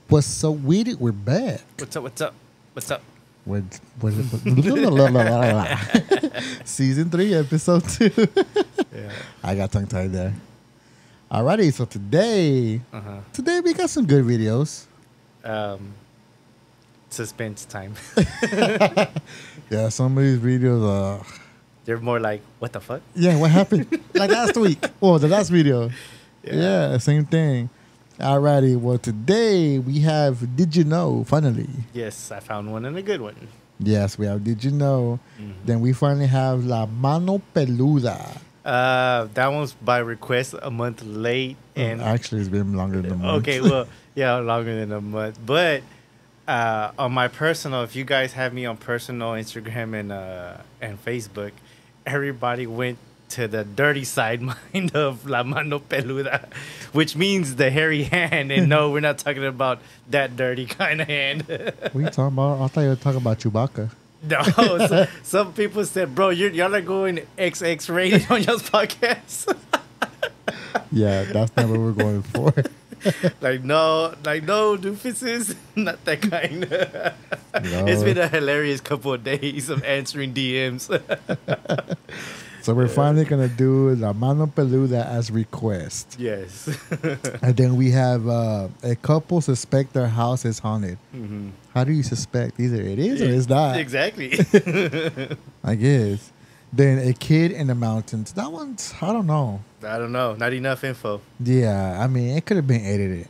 What's up with it? We're back. What's up? What's up? What's up? With Season 3, Episode 2. Yeah. I got tongue tied there. Alrighty, so today we got some good videos. Suspense time. Yeah, some of these videos, They're more like, what the fuck? yeah, what happened? Like last week. Oh, the last video. Yeah. Yeah, same thing. Alrighty, well, today we have Did You Know, finally. Yes, I found one and a good one. Yes, we have Did You Know. Then we finally have La Mano Peluda. That one's by request a month late. And Actually, it's been longer than a month. okay, well, yeah, longer than a month. But on my personal, if you guys have me on personal Instagram and Facebook, everybody went to the dirty side mind of La Mano Peluda, which means the hairy hand. And no, we're not talking about that dirty kind of hand. What are you talking about? I thought you were talking about Chewbacca. No, some people said, bro, y'all are going XX rated on y'all's podcast. Yeah, that's not what we're going for. like no, doofuses, not that kind. No. It's been a hilarious couple of days of answering DMs. So we're finally going to do La Mano Peluda as request. Yes. And then we have a couple suspect their house is haunted. Mm-hmm. How do you suspect? Either it is or it's not. Exactly. I guess. Then a kid in the mountains. That one's, I don't know. I don't know. Not enough info. Yeah, I mean, it could have been edited.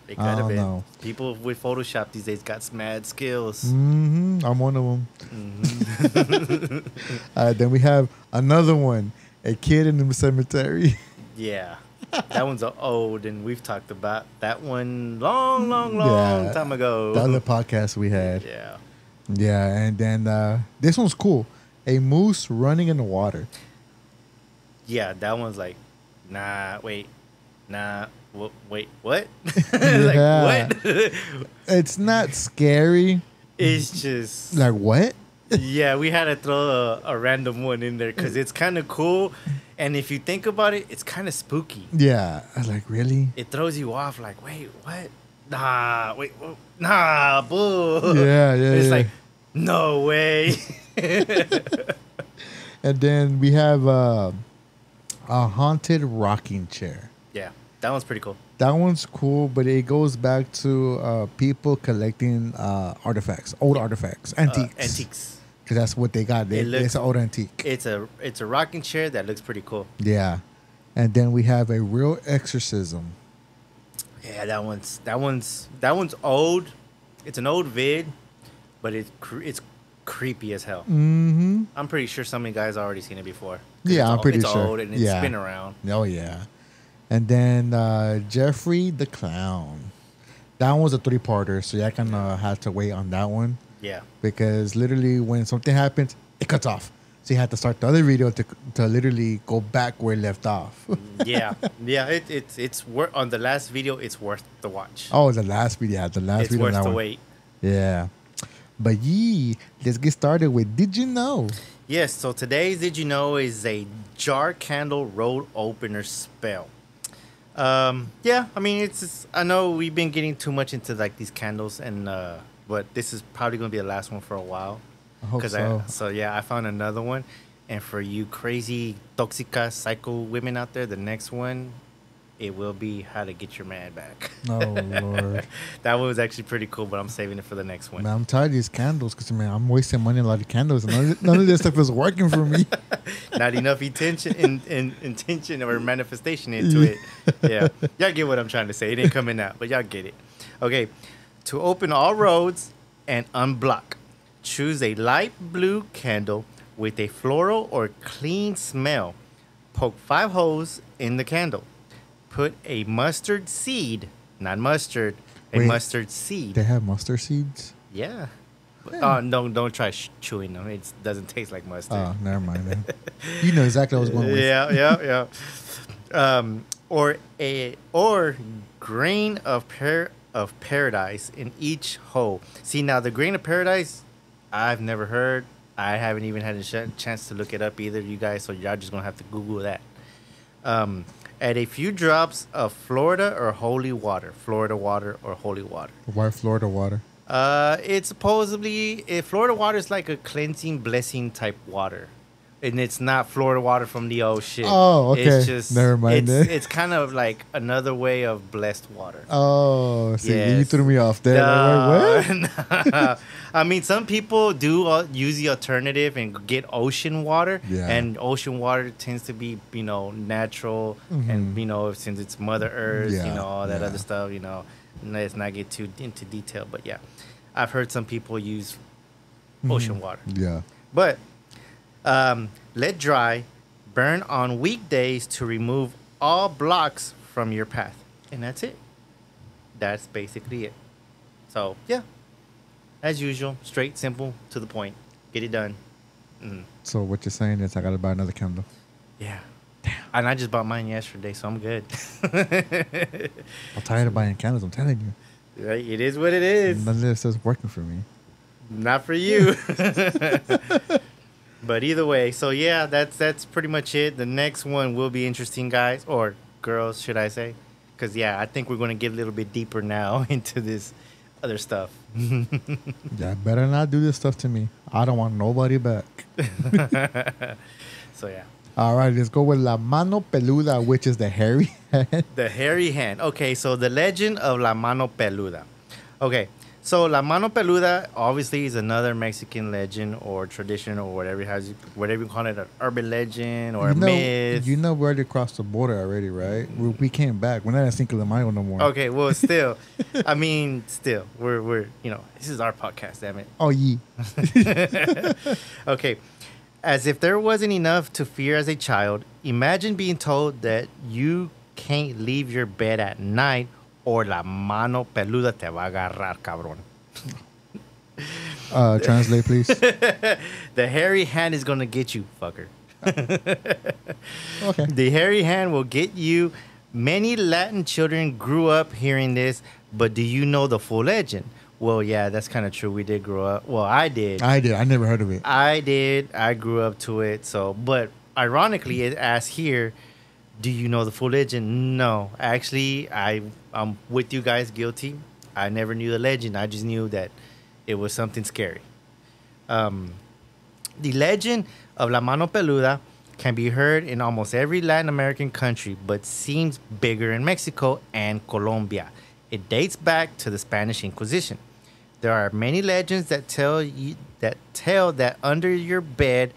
It could I have don't been. know. People with Photoshop these days got mad skills. I'm one of them. Mm-hmm. Then we have another one. A kid in the cemetery. Yeah. That one's old, and we've talked about that one long Yeah. time ago. The other podcast we had. Yeah. Yeah, and then this one's cool. A moose running in the water. Yeah, that one's like, wait, what? Yeah. Like, what? It's not scary. It's just... Like, what? Yeah, we had to throw a random one in there because it's kind of cool. And if you think about it, it's kind of spooky. Yeah. I was like, really? It throws you off like, wait, what? Nah, boo. Yeah. It's like, no way. And then we have a haunted rocking chair. Yeah, that one's pretty cool. That one's cool, but it goes back to people collecting artifacts, old artifacts, antiques. Antiques. Because that's what they got. It's an old antique. It's a rocking chair that looks pretty cool. Yeah. And then we have a real exorcism. Yeah, that one's old. It's an old vid, but it's creepy as hell. Mm-hmm. I'm pretty sure some of you guys already seen it before. Yeah, I'm pretty it's sure. It's old and it's been around. Oh, yeah. And then Jeffrey the Clown. That one was a 3-parter, so y'all kind of had to wait on that one. Yeah. Because literally when something happens, it cuts off. So you had to start the other video to literally go back where it left off. Yeah. It's on the last video, it's worth the watch. Oh, the last video. Yeah, the last it's video. It's worth the wait. Yeah. But let's get started with Did You Know? Yes, so today's Did You Know is a jar candle road opener spell. Yeah, I mean, I know we've been getting too much into like these candles, and but this is probably going to be the last one for a while. I hope so. So yeah, I found another one. And for you crazy, toxica, psycho women out there, the next one, it will be how to get your man back. Oh, Lord. That one was actually pretty cool, but I'm saving it for the next one. Man, I'm tired of these candles because, man, I'm wasting money on a lot of candles. And none of this stuff is working for me. Not enough intention or manifestation into it. Yeah. Y'all get what I'm trying to say. It ain't coming out, but y'all get it. Okay. To open all roads and unblock, choose a light blue candle with a floral or clean smell. Poke 5 holes in the candle. Put a mustard seed, not mustard, mustard seed. They have mustard seeds? Yeah. Don't try chewing them. It doesn't taste like mustard. Oh, never mind then. You know exactly what I was going with. Yeah. Or grain of paradise in each hole. See, now the grain of paradise, I've never heard. I haven't even had a chance to look it up either, you guys. So y'all just gonna have to Google that. Add a few drops of Florida or holy water. Florida water or holy water. Why Florida water? It's supposedly Florida water is like a cleansing blessing type water, and it's not Florida water from the ocean. Oh, It's okay. just Never mind then. it's kind of like another way of blessed water. Oh, see, you Yes. threw me off there. Like, wait, what? No. I mean, some people do use the alternative and get ocean water, Yeah. and ocean water tends to be, natural, and since it's Mother Earth, Yeah, all that yeah. other stuff, let's not get too into detail, but yeah, I've heard some people use ocean water, Yeah. but let dry, burn on weekdays to remove all blocks from your path, and that's it. That's basically it. So yeah, as usual, straight, simple, to the point. Get it done. So what you're saying is I gotta buy another candle. Yeah. Damn. And I just bought mine yesterday, so I'm good. I'm tired of buying candles. I'm telling you. Right? It is what it is. None of this is working for me. Not for you. But either way, so yeah, that's pretty much it. The next one will be interesting, guys, or girls, should I say? Because yeah, I think we're going to get a little bit deeper now into this other stuff. Yeah, better not do this stuff to me. I don't want nobody back. So yeah. All right, let's go with La Mano Peluda, which is the hairy hand. The hairy hand. Okay, so the legend of La Mano Peluda. Okay, so La Mano Peluda obviously is another Mexican legend or tradition or whatever you call it, an urban legend or a myth. You know we already crossed the border already, right? We came back. We're not at Cinco de Mayo no more. Okay, well, still, I mean, still, we're this is our podcast, damn it. Oh, yeah. Okay. As if there wasn't enough to fear as a child, imagine being told that you can't leave your bed at night or la mano peluda te va a agarrar, cabrón. Translate, please. The hairy hand is going to get you, fucker. Okay. The hairy hand will get you. Many Latin children grew up hearing this, but do you know the full legend? Well, yeah, that's kind of true. We did grow up. Well, I did. I did. I never heard of it. I did. I grew up to it. So, but ironically, it asks here, do you know the full legend? No. Actually, I'm with you guys, guilty. I never knew the legend. I just knew that it was something scary. The legend of La Mano Peluda can be heard in almost every Latin American country, but seems bigger in Mexico and Colombia. It dates back to the Spanish Inquisition. There are many legends that tell that under your bed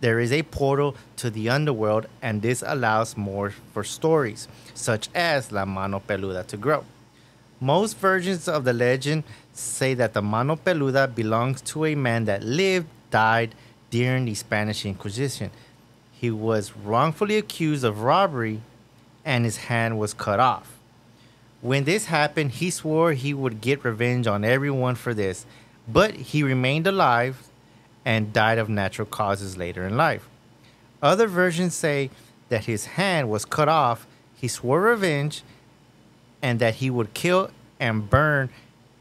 there is a portal to the underworld, and this allows more for stories, such as La Mano Peluda, to grow. Most versions of the legend say that the Mano Peluda belongs to a man that died during the Spanish Inquisition. He was wrongfully accused of robbery, and his hand was cut off. When this happened, he swore he would get revenge on everyone for this, but he remained alive and died of natural causes later in life. Other versions say that his hand was cut off, he swore revenge, and that he would kill and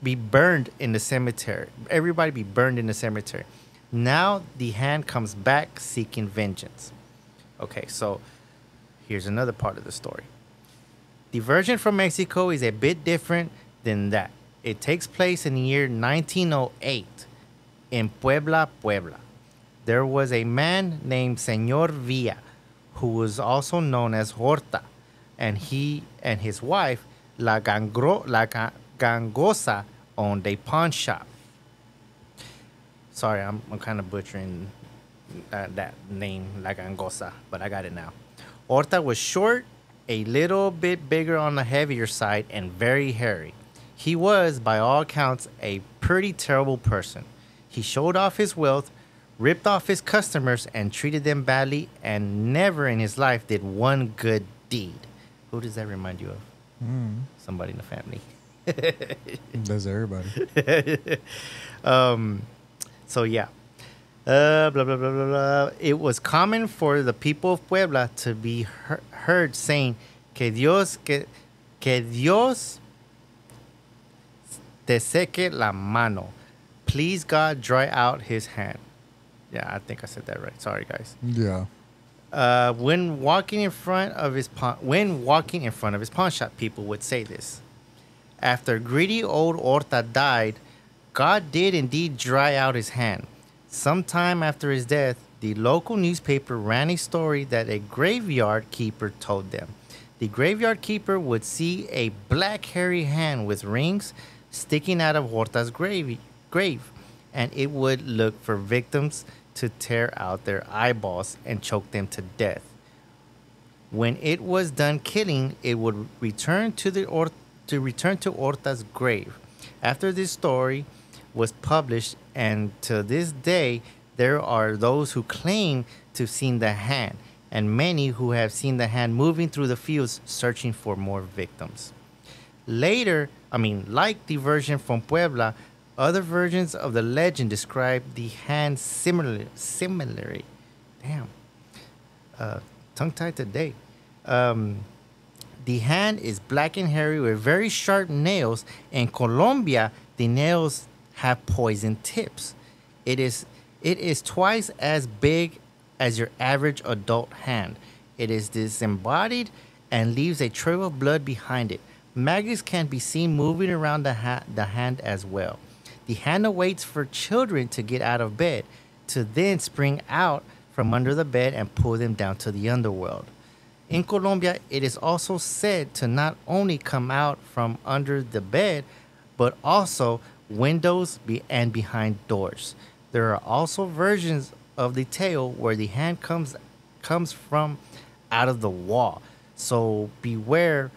be burned in the cemetery. Everybody be burned in the cemetery. Now the hand comes back seeking vengeance. Okay, so here's another part of the story. The version from Mexico is a bit different than that. It takes place in the year 1908 in Puebla, Puebla. There was a man named Señor Villa who was also known as Horta, and he and his wife, La Gangosa, owned a pawn shop. Sorry, I'm kind of butchering that name, La Gangosa, but I got it now. Horta was short, a little bit bigger on the heavier side, and very hairy. He was, by all accounts, a pretty terrible person. He showed off his wealth, ripped off his customers, and treated them badly, and never in his life did one good deed. Who does that remind you of? Somebody in the family. That's everybody. So yeah. Blah, blah, blah, blah, blah. It was common for the people of Puebla to be heard saying, que Dios te seque la mano. Please, God, dry out his hand. Yeah, I think I said that right. Sorry, guys. Yeah. When walking in front of his pawn shop, people would say this. After greedy old Horta died, God did indeed dry out his hand. Sometime after his death, the local newspaper ran a story that a graveyard keeper told them. The graveyard keeper would see a black hairy hand with rings sticking out of Horta's grave, and it would look for victims to tear out their eyeballs and choke them to death. When it was done killing, it would return to Horta's grave. After this story was published, and to this day, there are those who claim to have seen the hand, and many who have seen the hand moving through the fields searching for more victims. Like the version from Puebla, other versions of the legend describe the hand similarly. Damn. Tongue-tied today. The hand is black and hairy with very sharp nails. In Colombia, the nails have poison tips. It is twice as big as your average adult hand. It is disembodied and leaves a trail of blood behind it. Maggots can be seen moving around the hand as well. The hand awaits for children to get out of bed, to then spring out from under the bed and pull them down to the underworld. In Colombia, it is also said to not only come out from under the bed, but also windows and behind doors. There are also versions of the tale where the hand comes from out of the wall. So beware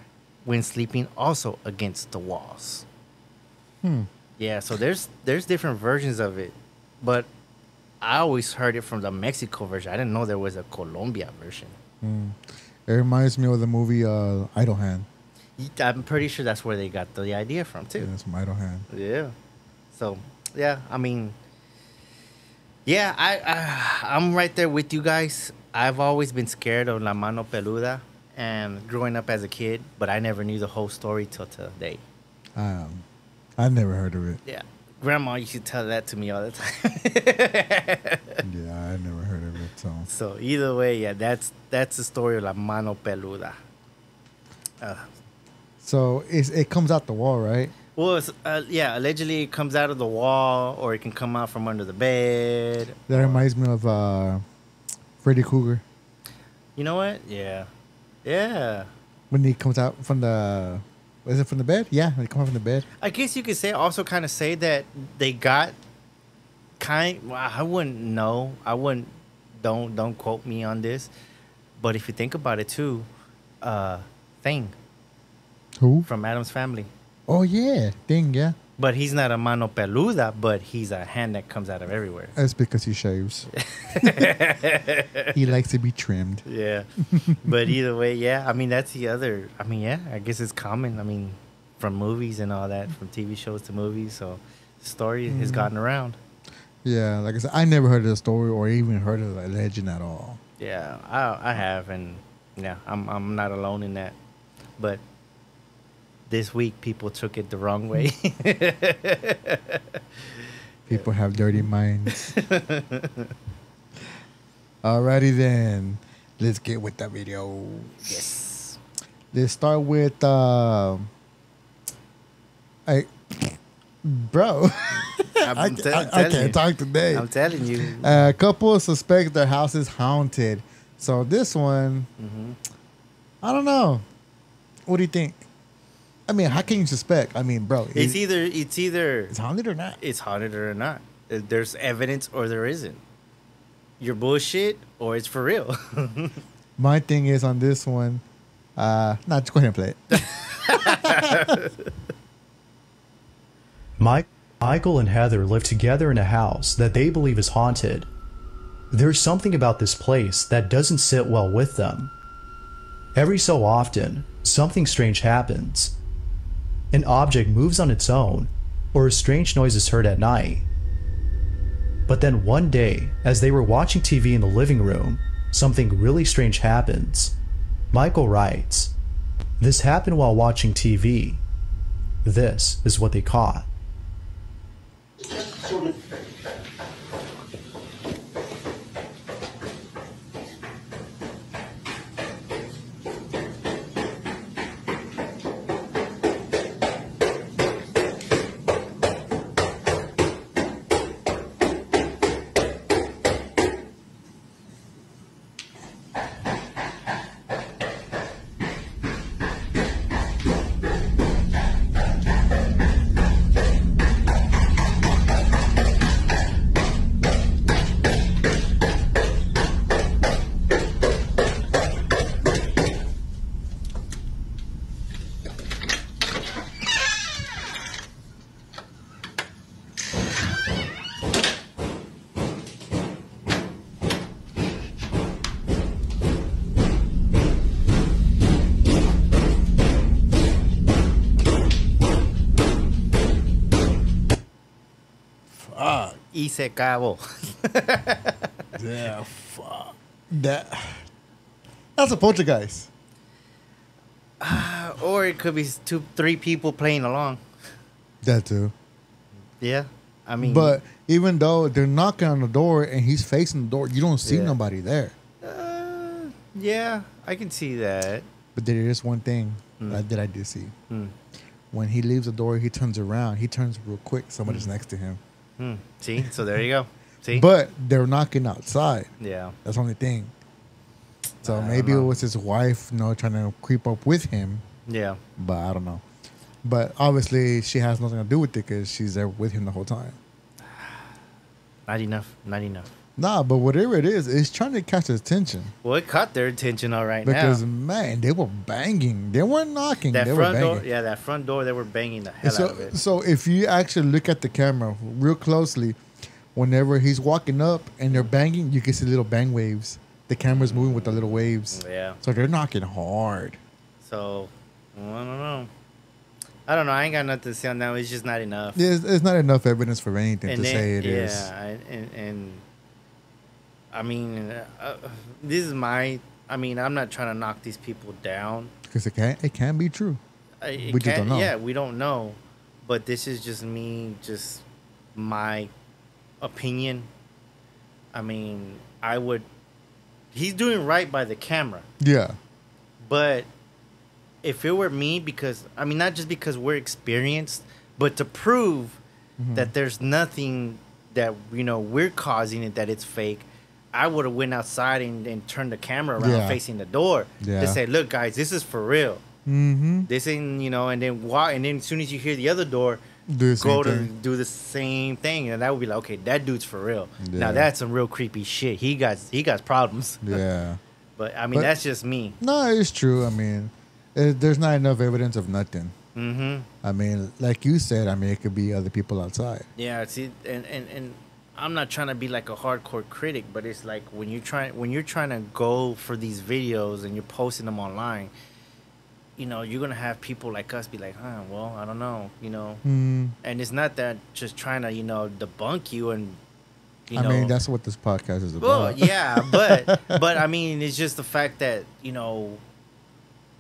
when sleeping also against the walls. Yeah, so there's different versions of it, but I always heard it from the Mexico version. I didn't know there was a Colombia version. It reminds me of the movie Idle Hand. I'm pretty sure that's where they got the idea from too. Yeah, it's from Idle Hand. Yeah. So yeah, I'm right there with you guys. I've always been scared of la mano peluda, and growing up as a kid, but I never knew the whole story till today. I never heard of it. Yeah. Grandma used to tell that to me all the time. Yeah, I never heard of it. So either way, yeah, that's the story of la mano peluda. So it comes out the wall, right? Well, allegedly it comes out of the wall, or it can come out from under the bed. That reminds me of Freddy Krueger. You know what? Yeah. Yeah. When he comes out from the... Was it from the bed? Yeah, they come out from the bed. I guess you could say that they got well, I wouldn't know. Don't quote me on this. But if you think about it too, Thing. Who? From Addams Family. Oh yeah, Thing, yeah. But he's not a mano peluda, but he's a hand that comes out of everywhere. That's because he shaves. He likes to be trimmed. Yeah. But either way, yeah. That's the other. Yeah, I guess it's common. From movies and all that, from TV shows to movies. So the story has gotten around. Yeah, like I said, I never heard of the story or even heard of the legend at all. Yeah, I have. And yeah, I'm not alone in that. But this week, people took it the wrong way. People have dirty minds. Alrighty then, let's get with the video. Yes. Let's start with bro. I can't talk today. I'm telling you. A couple suspect their house is haunted. So this one, I don't know. What do you think? How can you suspect? Bro, it's either it's haunted or not. It's haunted or not. There's evidence or there isn't. You're bullshit or it's for real. My thing is on this one. Just go ahead and play it. Michael and Heather live together in a house that they believe is haunted. There's something about this place that doesn't sit well with them. Every so often, something strange happens. An object moves on its own, or a strange noise is heard at night. But then one day, as they were watching TV in the living room, something really strange happens. Michael writes, "This happened while watching TV. This is what they caught." Y se acabó. Yeah, fuck. That's a poltergeist. Or it could be 2-3 people playing along. That too. Yeah. I mean, But even though they're knocking on the door and he's facing the door, you don't see Yeah. nobody there. yeah, I can see that. But there is one thing that I did see. Hmm. When he leaves the door, he turns around. He turns real quick. Somebody's next to him. See? So there you go. See? But they're knocking outside. yeah. That's the only thing. So I don't maybe it know. was his wife, trying to creep up with him. Yeah. But I don't know. But obviously, she has nothing to do with it because she's there with him the whole time. Not enough. Not enough. Nah, but whatever it is, it's trying to catch his attention. Well, it caught their attention all right Because, now. man, they were banging. They weren't knocking. That they were front banging. door, yeah, that front door, they were banging the hell out of it. So if you actually look at the camera real closely, whenever he's walking up and they're banging, you can see little bang waves. The camera's moving with the little waves. Yeah. So they're knocking hard. So, I don't know. I ain't got nothing to say on that. It's just not enough. There's not enough evidence for anything And to then, say it is. and I mean, this is my. I mean, I'm not trying to knock these people down. Because it can be true. It We just don't know. Yeah, we don't know, but this is just me, just my opinion. I mean, I would. He's doing right by the camera, Yeah. but if it were me, because I mean, not just because we're experienced, but to prove that there's nothing that we're causing it, that it's fake. I would have went outside and turned the camera around Yeah. facing the door Yeah. to say, "Look, guys, this is for real. Mm-hmm. This ain't and then walk, and then as soon as you hear the other door, Do the same go to thing. do the same thing, and that would be like, okay, that dude's for real. Yeah. Now that's some real creepy shit. He got problems. Yeah. But I mean, But- that's just me. No, it's true. I mean, there's not enough evidence of nothing. Mm-hmm. I mean, like you said, it could be other people outside. Yeah. See, and I'm not trying to be like a hardcore critic, but it's like when you're trying to go for these videos and you're posting them online, you're gonna have people like us be like, well, I don't know, Mm. and it's not that just trying to debunk you and. I mean, that's what this podcast is about. Well, yeah, but I mean, it's just the fact that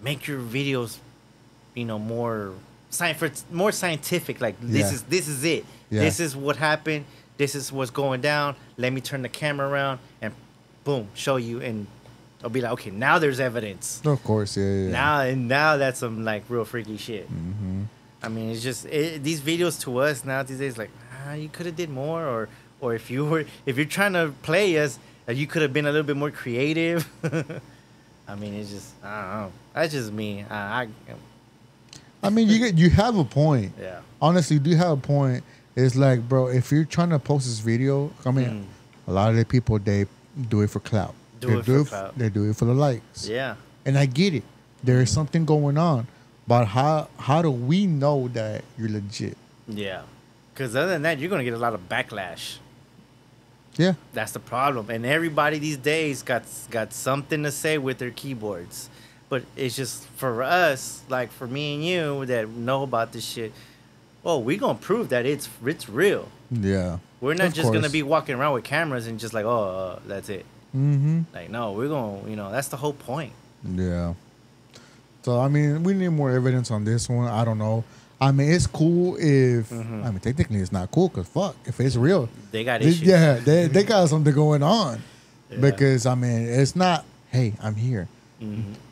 make your videos, more more scientific. Like Yeah. this is it. Yeah. This is what happened. This is what's going down. Let me turn the camera around and boom, show you, and I'll be like, okay, now there's evidence. Of course, yeah. Now that's some like real freaky shit. Mm-hmm. I mean, it's just these videos to us now these days, like you could have did more, or if you're trying to play us, you could have been a little bit more creative. I mean, it's just I don't know. That's just me. I mean, you have a point. Yeah. Honestly, you do have a point. It's like, bro, if you're trying to post this video, I mean, a lot of the people, they do it for clout. Do They it for clout. They do it for the likes. Yeah. And I get it. There is something going on. But how do we know that you're legit? Yeah. Because other than that, you're gonna get a lot of backlash. Yeah. That's the problem. And everybody these days got something to say with their keyboards. But it's just for us, like for me and you that know about this shit, we gonna prove that it's real. Yeah. We're not Of just gonna course. be walking around with cameras and just like, that's it. Mm-hmm. Like, no, we're gonna, that's the whole point. Yeah. So, I mean, we need more evidence on this one. I don't know. I mean, it's cool if... I mean, technically, it's not cool because, fuck, if it's real... They got issues. Yeah, they got something going on. Yeah. Because, I mean, it's not, hey, I'm here.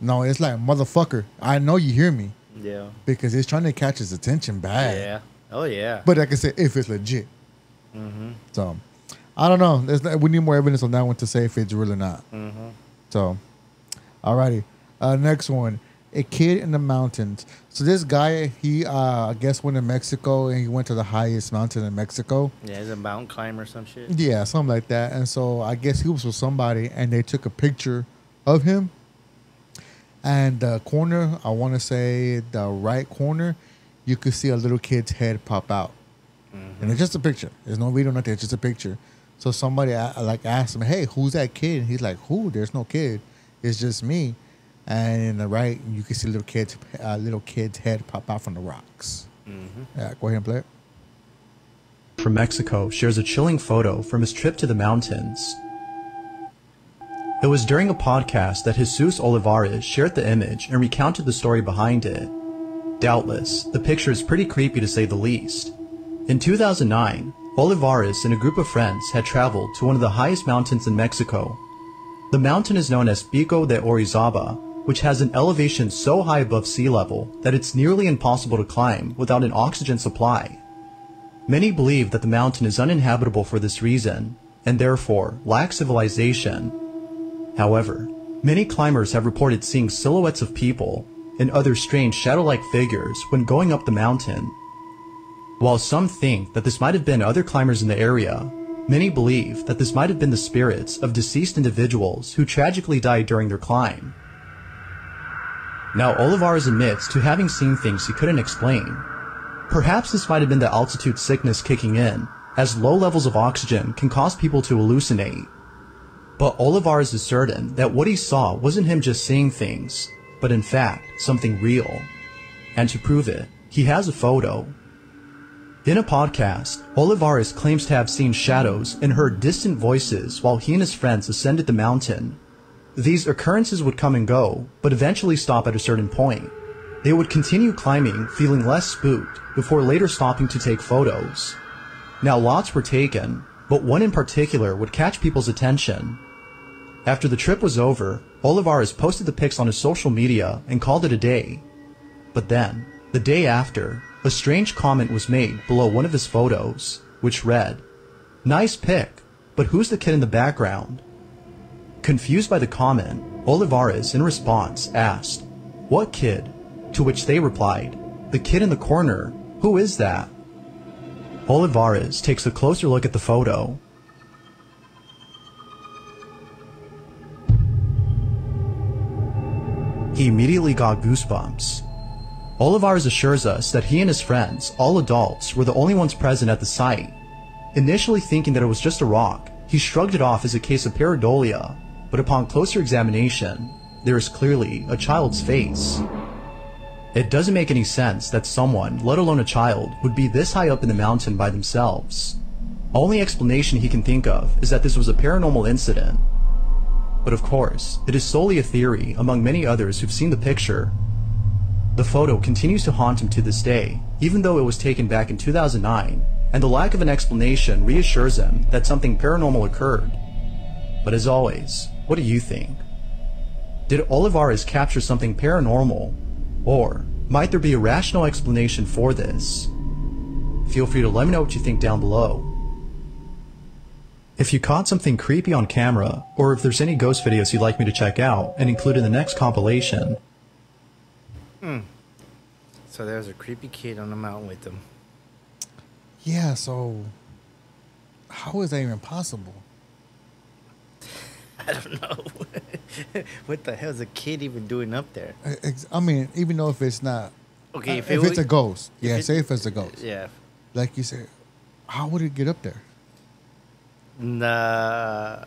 No, it's like, motherfucker, I know you hear me. Yeah. Because it's trying to catch his attention bad. Yeah. Oh, yeah. But like I said, if it's legit. So, I don't know. We need more evidence on that one to say if it's real or not. So, alrighty. Next one. A kid in the mountains. So this guy, he I guess went to Mexico and he went to the highest mountain in Mexico. Yeah, he's a mountain climber or some shit. Yeah, something like that. And so I guess he was with somebody and they took a picture of him. And the corner, I want to say the right corner, you could see a little kid's head pop out. And it's just a picture. There's no video, nothing. It's just a picture. So somebody asked him, hey, who's that kid? And he's like, who? There's no kid. It's just me. And in the right, you can see a little kid's head pop out from the rocks. Yeah, go ahead and play it. from Mexico shares a chilling photo from his trip to the mountains. It was during a podcast that Jesus Olivares shared the image and recounted the story behind it. Doubtless, the picture is pretty creepy to say the least. In 2009, Olivares and a group of friends had traveled to one of the highest mountains in Mexico. The mountain is known as Pico de Orizaba, which has an elevation so high above sea level that it's nearly impossible to climb without an oxygen supply. Many believe that the mountain is uninhabitable for this reason, and therefore lacks civilization. However, many climbers have reported seeing silhouettes of people and other strange shadow-like figures when going up the mountain. While some think that this might have been other climbers in the area, many believe that this might have been the spirits of deceased individuals who tragically died during their climb. Now, Olivares admits to having seen things he couldn't explain. Perhaps this might have been the altitude sickness kicking in, as low levels of oxygen can cause people to hallucinate. But Olivares is certain that what he saw wasn't him just seeing things, but in fact, something real. And to prove it, he has a photo. In a podcast, Olivares claims to have seen shadows and heard distant voices while he and his friends ascended the mountain. These occurrences would come and go, but eventually stop at a certain point. They would continue climbing, feeling less spooked, before later stopping to take photos. Now, lots were taken, but one in particular would catch people's attention. After the trip was over, Olivares posted the pics on his social media and called it a day. But then, the day after, a strange comment was made below one of his photos, which read, "Nice pic, but who's the kid in the background?" Confused by the comment, Olivares, in response, asked, "What kid?" To which they replied, "The kid in the corner. Who is that?" Olivares takes a closer look at the photo. He immediately got goosebumps. Olivares assures us that he and his friends, all adults, were the only ones present at the site. Initially thinking that it was just a rock, he shrugged it off as a case of pareidolia, but upon closer examination, there is clearly a child's face. It doesn't make any sense that someone, let alone a child, would be this high up in the mountain by themselves. Only explanation he can think of is that this was a paranormal incident. But of course, it is solely a theory among many others who've seen the picture. The photo continues to haunt him to this day, even though it was taken back in 2009, and the lack of an explanation reassures him that something paranormal occurred. But as always, what do you think? Did Olivares capture something paranormal? Or might there be a rational explanation for this? Feel free to let me know what you think down below. If you caught something creepy on camera, or if there's any ghost videos you'd like me to check out and include in the next compilation. So there's a creepy kid on the mountain with them. Yeah, so how is that even possible? I don't know. What the hell is a kid even doing up there? I mean, even though if it's not, Okay, if it's a ghost, yeah, say if it's a ghost. Yeah. Like you said, how would it get up there? Nah,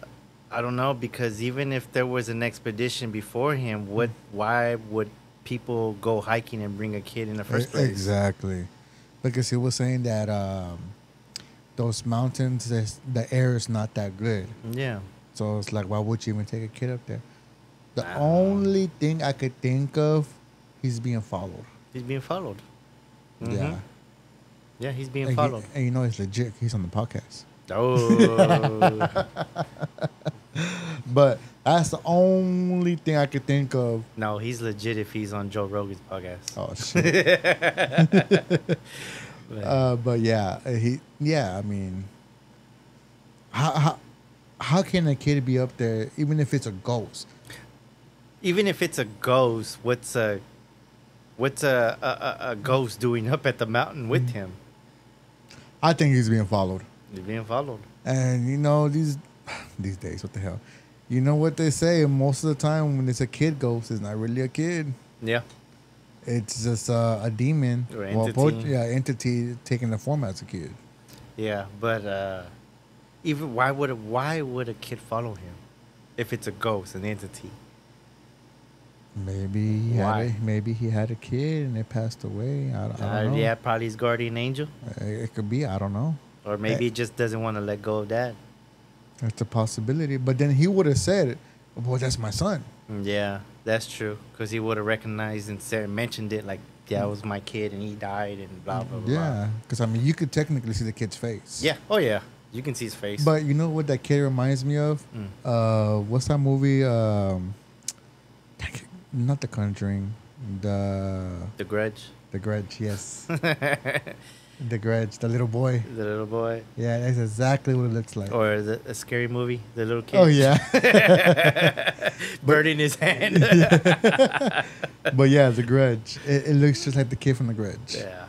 I don't know, because even if there was an expedition before him, why would people go hiking and bring a kid in the first place? Exactly. Because he was saying that those mountains, the air is not that good. Yeah. So it's like, why would you even take a kid up there? The only thing I could think of, he's being followed. He's being followed. Mm-hmm. Yeah. Yeah, he's being followed. And you know it's legit. He's on the podcast. Oh. But that's the only thing I could think of. No, he's legit if he's on Joe Rogan's podcast. Oh shit. But yeah, I mean, how can a kid be up there even if it's a ghost? Even if it's a ghost, what's a ghost doing up at the mountain with him? I think he's being followed. He's being followed. And you know, these days, what the hell? You know what they say, most of the time when it's a kid ghost, it's not really a kid. Yeah. It's just a demon. Or entity. Entity taking the form as a kid. Yeah, but even why would a kid follow him if it's a ghost, an entity? Maybe he had a kid and it passed away. I don't know. Yeah, probably his guardian angel. It could be. I don't know. Or maybe he just doesn't want to let go of dad. That's a possibility. But then he would have said, "Well, that's my son." Yeah, that's true. Because he would have recognized and said, mentioned it like, that was my kid and he died and blah, blah, blah. Yeah, because I mean, you could technically see the kid's face. Yeah. Oh, yeah. You can see his face. But you know what that kid reminds me of? What's that movie? Not The Conjuring. The Grudge. The Grudge. Yes. The Grudge. The little boy. The little boy. Yeah, that's exactly what it looks like. Or a scary movie. The little kid. Oh yeah. Bird in his hand. But yeah, The Grudge. It looks just like the kid from The Grudge. Yeah.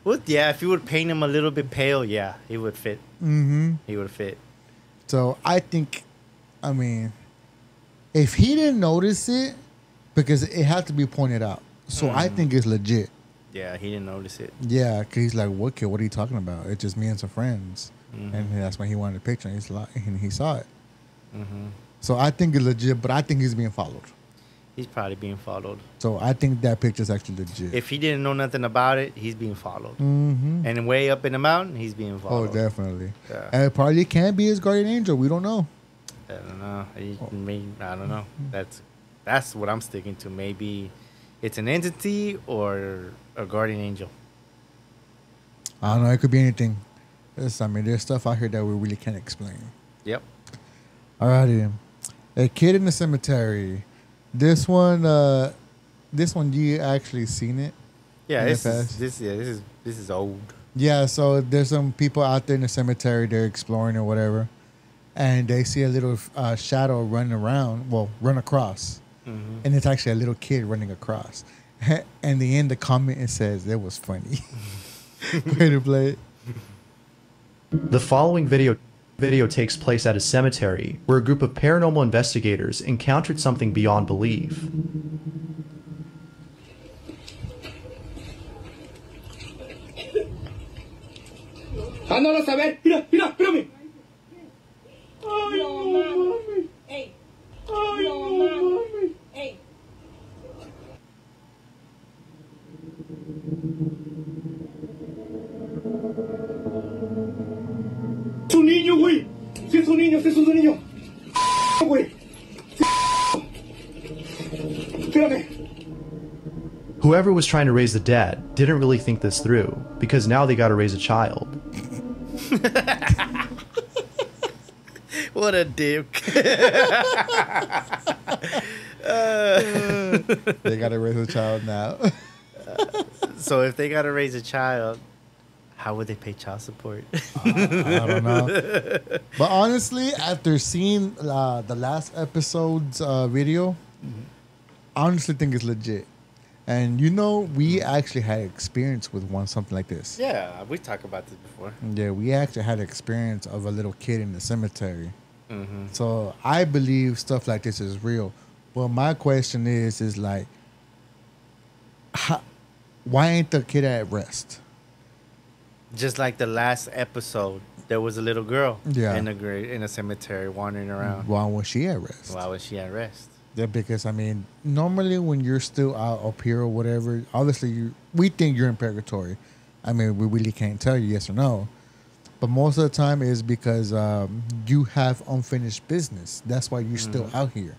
Well, yeah, if you would paint him a little bit pale, yeah, he would fit. Mm-hmm. He would fit. So I think, I mean, if he didn't notice it, because it had to be pointed out. So I think it's legit. Yeah, he didn't notice it. Yeah, because he's like, what kid? What are you talking about? It's just me and some friends. And that's when he wanted a picture and he saw it. So I think it's legit, but I think he's being followed. He's probably being followed. So I think that picture's actually legit. If he didn't know nothing about it, he's being followed. Mm-hmm. And way up in the mountain, he's being followed. Oh, definitely. Yeah. And it probably can be his guardian angel. We don't know. I don't know. I don't know. That's what I'm sticking to. Maybe it's an entity or a guardian angel. I don't know. It could be anything. I mean, there's stuff out here that we really can't explain. Yep. Alrighty. A kid in the cemetery. This one, you actually seen it? Yeah, in the this past? is old. Yeah, so there's some people out there in the cemetery. They're exploring or whatever, and they see a little shadow run across, and it's actually a little kid running across. And the end, the comment it says it was funny. Way to play it. The following video takes place at a cemetery where a group of paranormal investigators encountered something beyond belief. Ándalo a saber, mira, mírame. Ay, no, mami. Ey. Ay, no, mami. Ey. Es un niño, güey. Sí, es un niño, sí, es un niño. Güey. Espérame. Whoever was trying to raise the dead didn't really think this through, because now they gotta raise a child. What a dick. They gotta raise a child now. So if they gotta raise a child, how would they pay child support? I don't know. But honestly, after seeing the last episode's video, I honestly think it's legit. And you know, we actually had experience with something like this. Yeah, we talked about this before. Yeah, we actually had experience of a little kid in the cemetery. So I believe stuff like this is real. Well, my question is like, why ain't the kid at rest? Just like the last episode, there was a little girl in a cemetery wandering around. Why was she at rest? Why was she at rest? Yeah, because I mean, normally when you're still out up here or whatever, obviously we think you're in purgatory. I mean, we really can't tell you yes or no. But most of the time is because you have unfinished business. That's why you're still out here.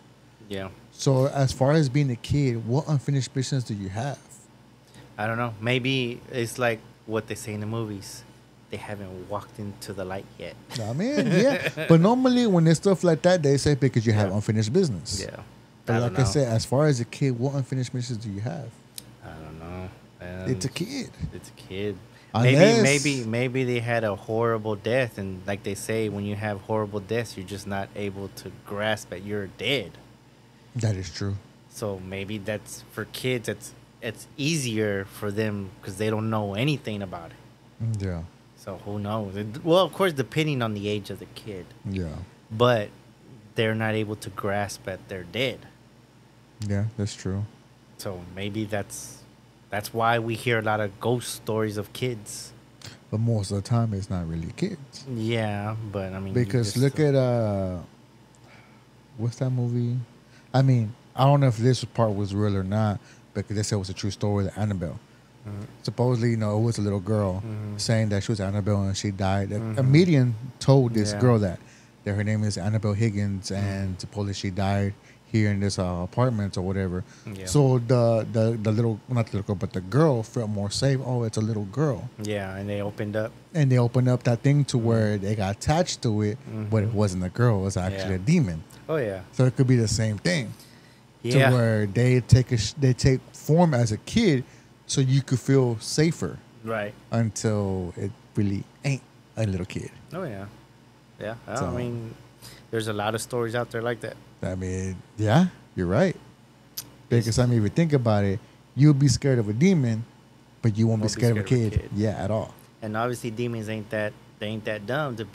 Yeah. So as far as being a kid, what unfinished business do you have? I don't know. Maybe it's like what they say in the movies. They haven't walked into the light yet. I mean, yeah. But normally when there's stuff like that, they say because you have unfinished business. Yeah. But like I said, as far as a kid, what unfinished business do you have? I don't know. It's a kid. It's a kid. Unless, Maybe they had a horrible death, and like they say, when you have horrible deaths, you're just not able to grasp that you're dead. That is true. So maybe that's for kids. It's easier for them because they don't know anything about it. Yeah. So who knows? Well, of course, depending on the age of the kid. Yeah. But they're not able to grasp that they're dead. Yeah, that's true. So maybe that's why we hear a lot of ghost stories of kids. But most of the time, it's not really kids. Yeah, but I mean, because look at what's that movie? I mean, I don't know if this part was real or not, because they said it was a true story with Annabelle. Supposedly, it was a little girl saying that she was Annabelle and she died. A comedian told this girl that her name is Annabelle Higgins and supposedly she died here in this apartment or whatever. Yeah. So the little, not the little girl, but the girl felt more safe. Oh, it's a little girl. Yeah, and they opened up. And they opened up that thing to where they got attached to it, but it wasn't a girl. It was actually a demon. Oh yeah. So it could be the same thing. Yeah. To where they take form as a kid, so you could feel safer. Right. Until it really ain't a little kid. Oh yeah. Yeah. So- I mean, there's a lot of stories out there like that. I mean, yeah, you're right. Because I mean, if you think about it, you'll be scared of a demon, but you won't be scared of a kid. Yeah, at all. And obviously, demons ain't that dumb to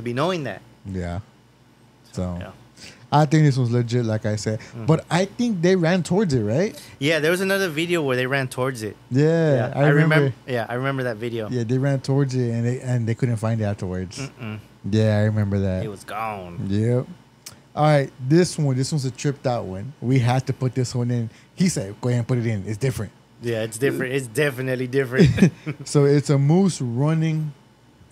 be knowing that. Yeah. So Yeah. I think this was legit, like I said. But I think they ran towards it, right? Yeah, there was another video where they ran towards it. Yeah, I remember. Yeah, I remember that video. Yeah, they ran towards it and they couldn't find it afterwards. Yeah, I remember that. It was gone. Yep. All right, this one's a tripped out one. We had to put this one in. He said, "Go ahead and put it in. It's different." Yeah, it's different. It's definitely different. So it's a moose running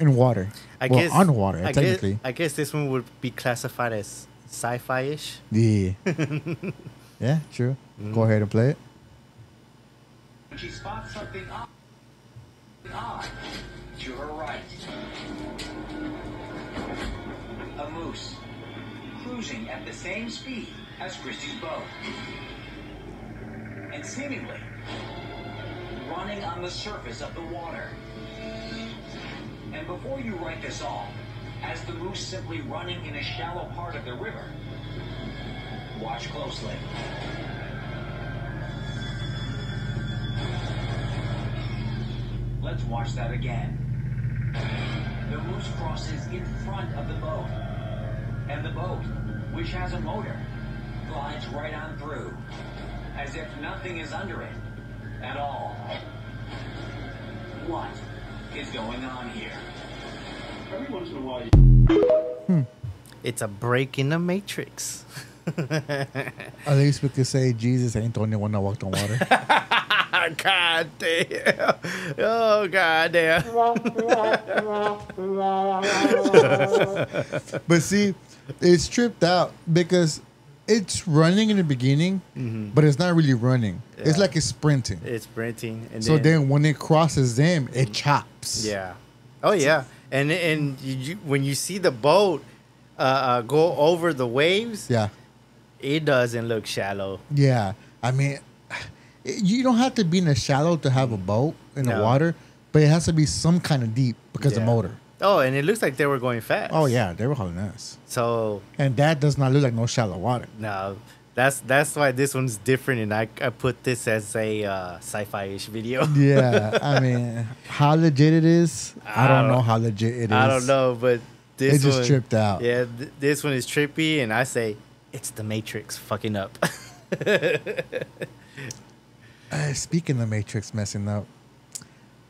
in water. On water, technically. I guess this one would be classified as sci-fi-ish. Yeah. Yeah, true. Go ahead and play it. She spots something odd to her right. A moose cruising at the same speed as Christie's boat. And seemingly running on the surface of the water. And before you write this off as the moose simply running in a shallow part of the river, watch closely. Let's watch that again. The moose crosses in front of the boat. And the boat, which has a motor, glides right on through, as if nothing is under it at all. What is going on here? Every once in a while, It's a break in the matrix. At least we could say Jesus ain't the only one that walked on water. God damn. Oh, God damn. But see, it's tripped out because it's running in the beginning, but it's not really running. It's Yeah. like it's sprinting. It's sprinting. And So then when it crosses them, it chops. Yeah. Oh, yeah. And when you see the boat go over the waves, Yeah. it doesn't look shallow. Yeah. I mean, you don't have to be in the shallow to have a boat in the No. water, but it has to be some kind of deep because of Yeah. motor. Oh, and it looks like they were going fast. Oh, yeah. They were hauling ass. So, And that does not look like no shallow water. no, that's why this one's different. And I put this as a sci-fi-ish video. Yeah. I mean, how legit it is, I don't know how legit it is. I don't know, but this It just one, tripped out. Yeah, this one is trippy, and I say it's the Matrix fucking up. Speaking of Matrix messing up,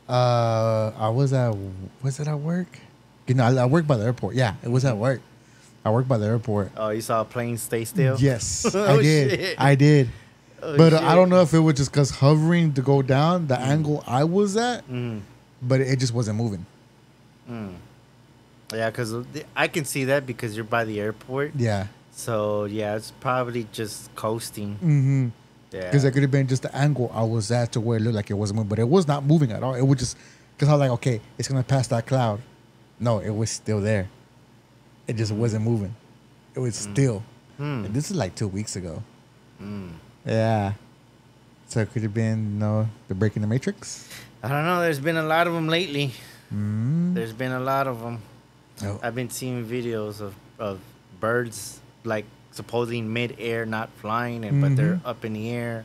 was it at work? I work by the airport. Yeah, it was at work. I work by the airport. Oh, you saw a plane stay still? Yes, Oh, I did. shit. I did. Oh, But shit. I don't know if it was just because hovering to go down the angle I was at, but it just wasn't moving. Yeah, because I can see that because you're by the airport. Yeah. So, yeah, it's probably just coasting. Mm-hmm. Yeah. Because it could have been just the angle I was at to where it looked like it wasn't moving, but it was not moving at all. It was just because I was like, okay, it's gonna pass that cloud. No, it was still there. It just wasn't moving. It was still. And this is like 2 weeks ago. Yeah. So it could have been the break in the Matrix. I don't know. There's been a lot of them lately. There's been a lot of them. Oh. I've been seeing videos of birds like supposedly mid-air, not flying, but they're up in the air.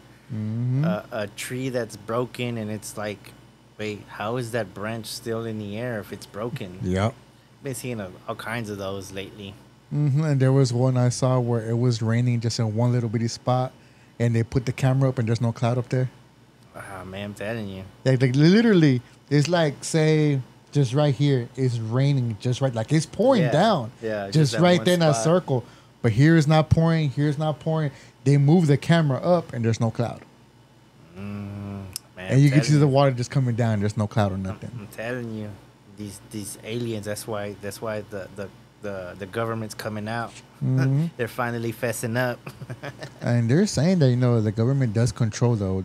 A tree that's broken, and it's like, wait, how is that branch still in the air if it's broken? Yep. Been seeing all kinds of those lately. And there was one I saw where it was raining just in one little bitty spot, and they put the camera up, and there's no cloud up there. Ah, man, I'm telling you. Like literally, it's like, say, just right here, it's raining just right. Like it's pouring Yeah. down. Yeah, just Just that right one there in that spot. circle. But here is not pouring. Here's not pouring. They move the camera up, and there's no cloud. Man, And you can see the water just coming down. There's no cloud or nothing. I'm telling you, these aliens. That's why the government's coming out. Mm-hmm. They're finally fessing up. And they're saying that the government does control the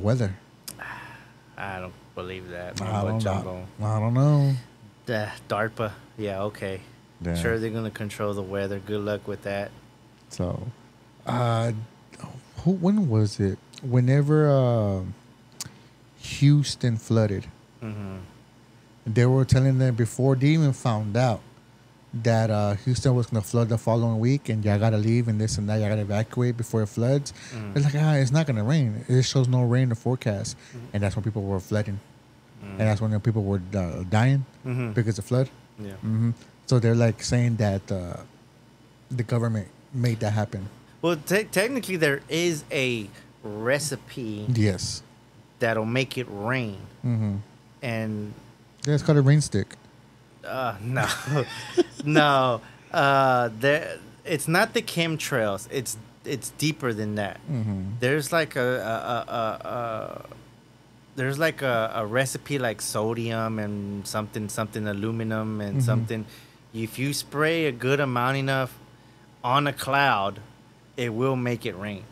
weather. I don't believe that. I don't know. DARPA. Yeah, okay. Yeah. Sure, they're gonna control the weather. Good luck with that. So, when was it? Whenever Houston flooded, they were telling them before they even found out that Houston was going to flood the following week, and y'all got to leave and this and that. Y'all got to evacuate before it floods. It's like, it's not going to rain. It shows no rain in the forecast. And that's when people were flooding. And that's when people were dying because of flood. Yeah. So they're like saying that the government made that happen. Well, technically, there is a recipe Yes. that'll make it rain. And Yeah, it's called a rain stick. no, no, it's not the chemtrails. It's deeper than that. There's like there's like a recipe like sodium and something aluminum and something. If you spray a good amount enough on a cloud, it will make it rain.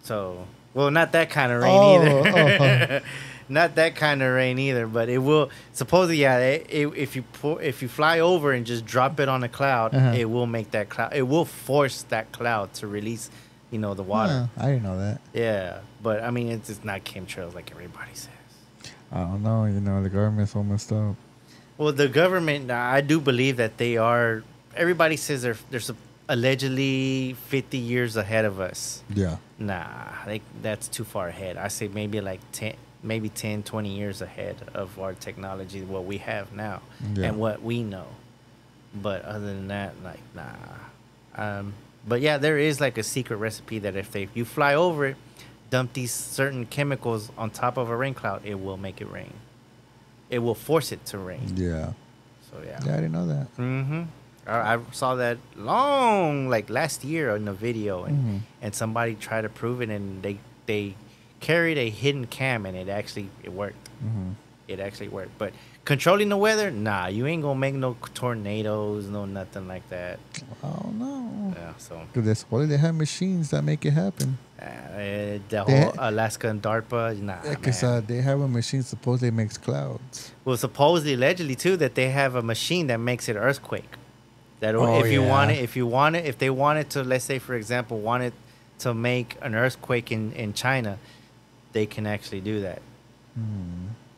So, well, not that kind of rain either. Not that kind of rain either, but it will. Supposedly, yeah. If you fly over and just drop it on a cloud, it will make that cloud. It will force that cloud to release, the water. I didn't know that. Yeah, but I mean, it's not chemtrails like everybody says. I don't know. The government's so messed up. Well, the government, I do believe that they are. Everybody says they're allegedly 50 years ahead of us. Yeah. Nah, that's too far ahead. I say maybe like 10, 20 years ahead of our technology, what we have now and what we know. But other than that, like, nah. But yeah, there is like a secret recipe that if you fly over it, dump these certain chemicals on top of a rain cloud, it will make it rain. It will force it to rain. Yeah. So yeah. Yeah, I didn't know that. I saw that last year in a video, and somebody tried to prove it, and they carried a hidden cam, and it worked. It actually worked. But controlling the weather, nah, you ain't gonna make no tornadoes, no nothing like that. Oh no. Yeah, so Because they have machines that make it happen. the whole Alaska and DARPA, nah, Because they have a machine supposedly makes clouds. Well, supposedly, allegedly too, that they have a machine that makes it earthquake. That if they wanted to, let's say for example, wanted to make an earthquake in China, they can actually do that.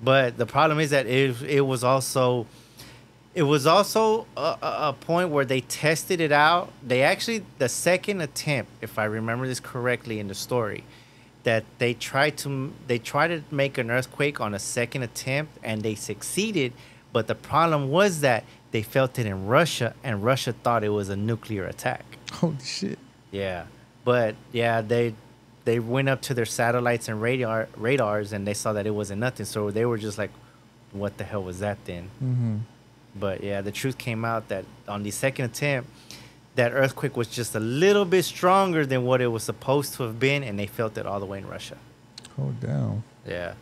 But the problem is that it was also a point where they tested it out. They actually, the second attempt, if I remember this correctly in the story, that they tried to make an earthquake on a second attempt, and they succeeded. But the problem was that they felt it in Russia, and Russia thought it was a nuclear attack. Holy shit. Yeah. But yeah, they went up to their satellites and radars, and they saw that it wasn't nothing. So they were just like, what the hell was that then? But yeah, the truth came out that on the second attempt, that earthquake was just a little bit stronger than what it was supposed to have been, and they felt it all the way in Russia. Oh, damn. Yeah.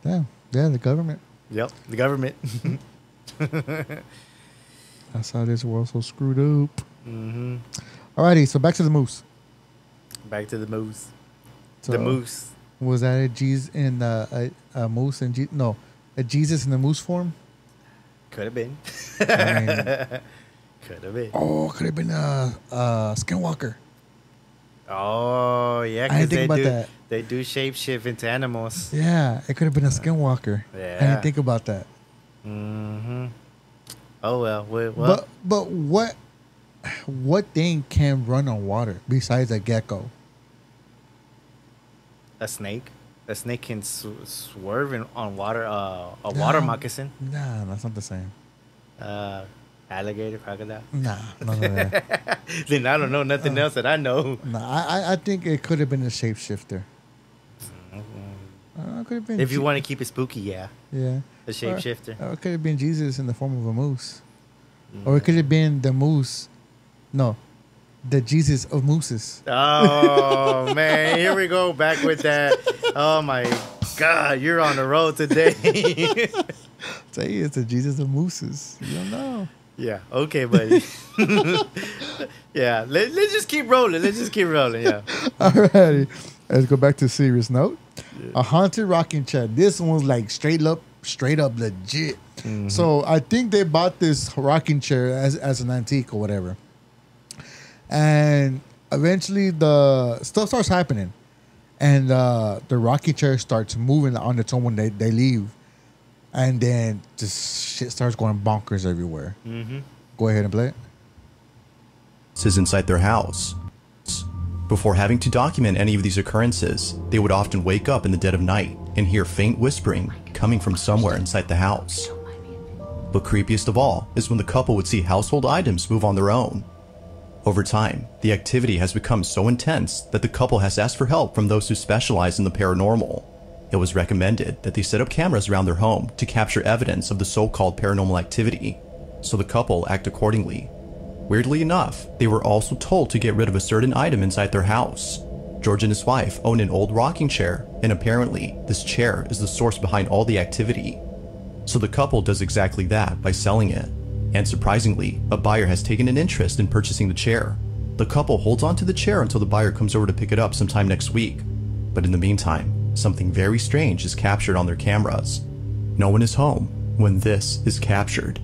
Damn. Yeah, the government. Yep, the government. That's how this world's so screwed up. Alrighty, so back to the moose. Back to the moose. So, the moose. Was that a Jesus in a moose and a Jesus in the moose form? Could have been. I mean, could have been. Oh, could have been a skinwalker. Oh yeah, I didn't think about that. They do shapeshift into animals. Yeah, it could have been a skinwalker. Yeah. I didn't think about that. Oh well. But what thing can run on water besides a gecko? A snake. A snake can swerve on water. Water moccasin. Nah, that's not the same. Alligator, crocodile. Nah, none of that. Then I don't know nothing else that I know. Nah, I think it could have been a shapeshifter. Could have been. If you want to keep it spooky, yeah. Yeah. A shapeshifter. Or it could have been Jesus in the form of a moose. Or it could have been the moose. No. The Jesus of Mooses. Oh man, here we go back with that. Oh my God, you're on the road today. Tell you, it's the Jesus of Mooses. You don't know. Yeah, okay, buddy. Yeah, let's just keep rolling. Let's just keep rolling. Yeah. Alrighty. Let's go back to a serious note. Yeah. A haunted rocking chair. This one's like straight up legit. Mm-hmm. So I think they bought this rocking chair as an antique or whatever. And eventually the stuff starts happening. And the rocking chair starts moving on its own when they leave. And then just shit starts going bonkers everywhere. Mm-hmm. Go ahead and play it. This is inside their house. Before having to document any of these occurrences, they would often wake up in the dead of night and hear faint whispering coming from somewhere inside the house. But creepiest of all is when the couple would see household items move on their own. Over time, the activity has become so intense that the couple has asked for help from those who specialize in the paranormal. It was recommended that they set up cameras around their home to capture evidence of the so-called paranormal activity, so the couple act accordingly. Weirdly enough, they were also told to get rid of a certain item inside their house. George and his wife own an old rocking chair, and apparently this chair is the source behind all the activity. So the couple does exactly that by selling it. And surprisingly, a buyer has taken an interest in purchasing the chair. The couple holds on to the chair until the buyer comes over to pick it up sometime next week. But in the meantime, something very strange is captured on their cameras. No one is home when this is captured.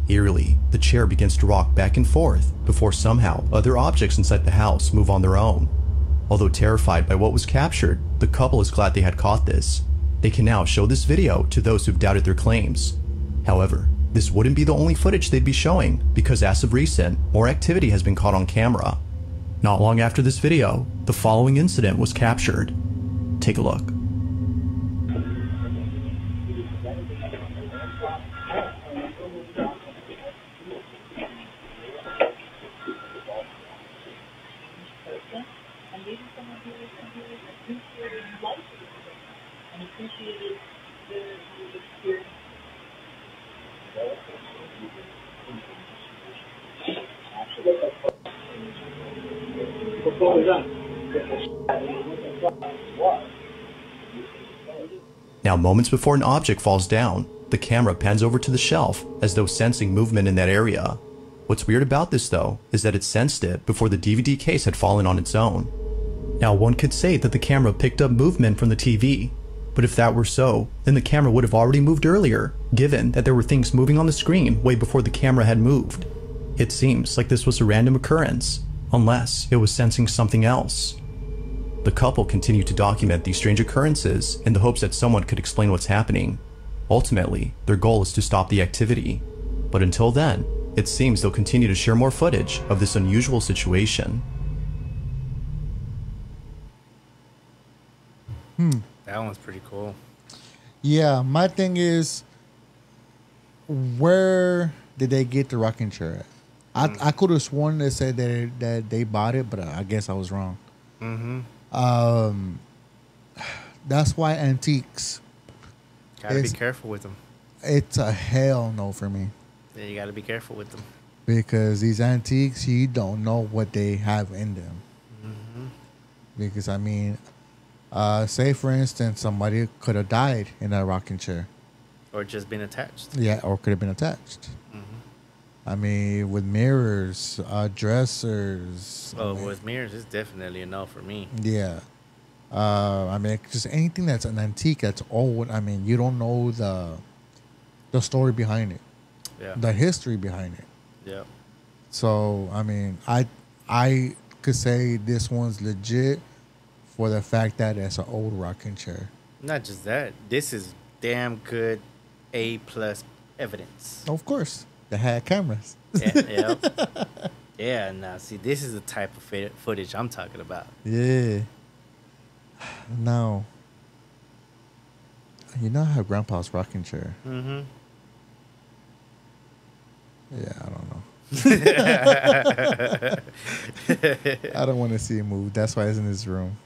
Eerily, the chair begins to rock back and forth before somehow other objects inside the house move on their own. Although terrified by what was captured, the couple is glad they had caught this. They can now show this video to those who've doubted their claims. However, this wouldn't be the only footage they'd be showing, because as of recent, more activity has been caught on camera. Not long after this video, the following incident was captured. Take a look. Now, moments before an object falls down, the camera pans over to the shelf as though sensing movement in that area. What's weird about this though is that it sensed it before the DVD case had fallen on its own. Now, one could say that the camera picked up movement from the TV, but if that were so, then the camera would have already moved earlier, given that there were things moving on the screen way before the camera had moved. It seems like this was a random occurrence, unless it was sensing something else. The couple continued to document these strange occurrences in the hopes that someone could explain what's happening. Ultimately, their goal is to stop the activity. But until then, it seems they'll continue to share more footage of this unusual situation. That one's pretty cool. Yeah, my thing is, where did they get the rocking chair at? I could have sworn they said that they bought it, but I guess I was wrong. Mm-hmm. That's why antiques. Gotta be careful with them. It's a hell no for me. Yeah, you gotta be careful with them. Because these antiques, you don't know what they have in them. Mm-hmm. Because, I mean, Say, for instance, somebody could have died in that rocking chair. Or just been attached. Yeah, or could have been attached. I mean, with mirrors, dressers. Oh, with mirrors, it's definitely a no for me. Yeah. I mean, just anything that's an antique, that's old. I mean, you don't know the story behind it, Yeah. the history behind it. Yeah. So, I mean, I could say this one's legit for the fact that it's an old rocking chair. Not just that. This is damn good A+ evidence. Of course, they had cameras. Yeah. Yeah. Now, see, this is the type of footage I'm talking about. Yeah. Now, you know, I have Grandpa's rocking chair. Mm-hmm. Yeah, I don't know. I don't want to see it move. That's why it's in this room.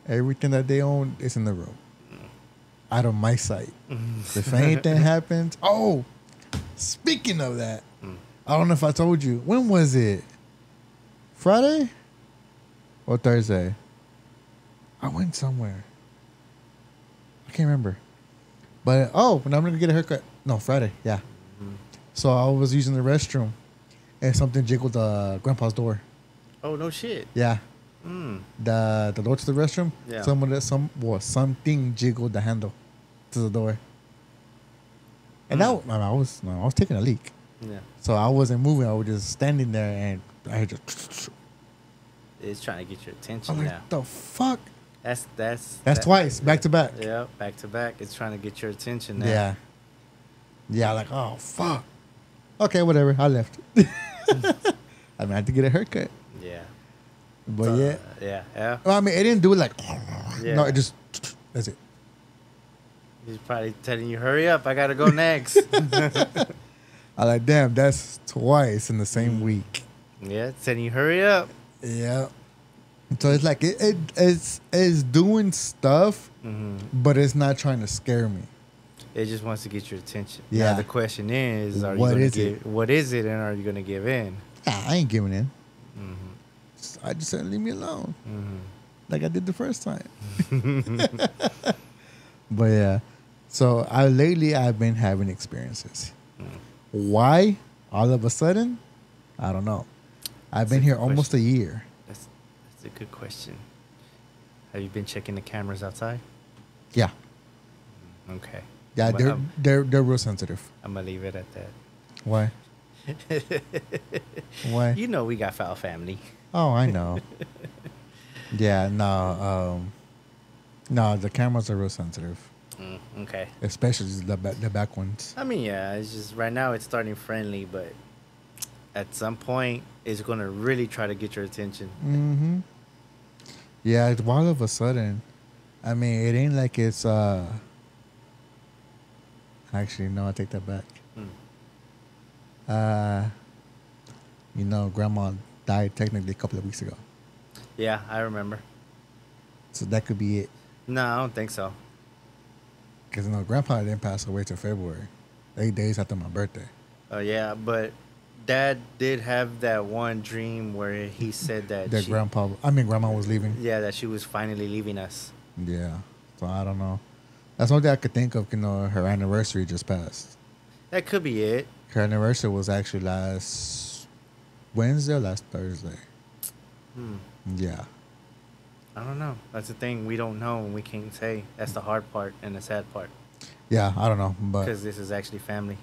Everything that they own is in the room. Out of my sight. If anything happens, oh, speaking of that, I don't know if I told you. When was it? Friday or Thursday? I went somewhere. I can't remember. But when I'm gonna get a haircut. No, Friday. Yeah. So I was using the restroom, and something jiggled Grandpa's door. Oh, no shit. Yeah. Mm. The door to the restroom. Yeah. Something jiggled the handle to the door. And I was taking a leak, Yeah. so I wasn't moving. I was just standing there, and I just. It's trying to get your attention I'm like, now. the fuck? That's Twice, back to back. Yeah, back to back. It's trying to get your attention now. Yeah. Yeah, like, oh fuck. Okay, whatever. I left. I mean, I had to get a haircut, Yeah. but So, yeah. Yeah. Well, I mean, it didn't do it like. Yeah. No, it just. That's it. He's probably telling you, hurry up, I gotta go next. I like, damn, that's twice in the same week. Yeah, it's telling you, hurry up. Yeah. So it's like it's doing stuff, but it's not trying to scare me. It just wants to get your attention. Yeah. Now the question is, What is it? What is it, and are you gonna give in? I ain't giving in. I just said, leave me alone, like I did the first time. But yeah, so lately I've been having experiences. Why? All of a sudden, I don't know. I've been a here good almost a year. That's a good question. Have you been checking the cameras outside? Yeah, Okay. yeah, they're real sensitive. I'm gonna leave it at that. Why? Why? You know we got foul family. Oh, I know. Yeah, no, the cameras are real sensitive, Okay. especially the back ones. I mean, yeah, it's just right now it's starting friendly, but at some point it's gonna really try to get your attention. Mm-hmm. Yeah, all of a sudden, I mean, it ain't like it's. Actually, no, I take that back. Grandma died technically a couple of weeks ago, Yeah, I remember. so that could be it. No, I don't think so. Because Grandpa didn't pass away till February, 8 days after my birthday. Oh yeah, but Dad did have that one dream where he said that Grandma was leaving. yeah, that she was finally leaving us. Yeah, so I don't know. That's one thing I could think of. Her anniversary just passed. That could be it. Her anniversary was actually last Wednesday or last Thursday. Yeah. I don't know. That's the thing. We don't know and we can't say. That's the hard part and the sad part. Yeah, I don't know. But Because this is actually family.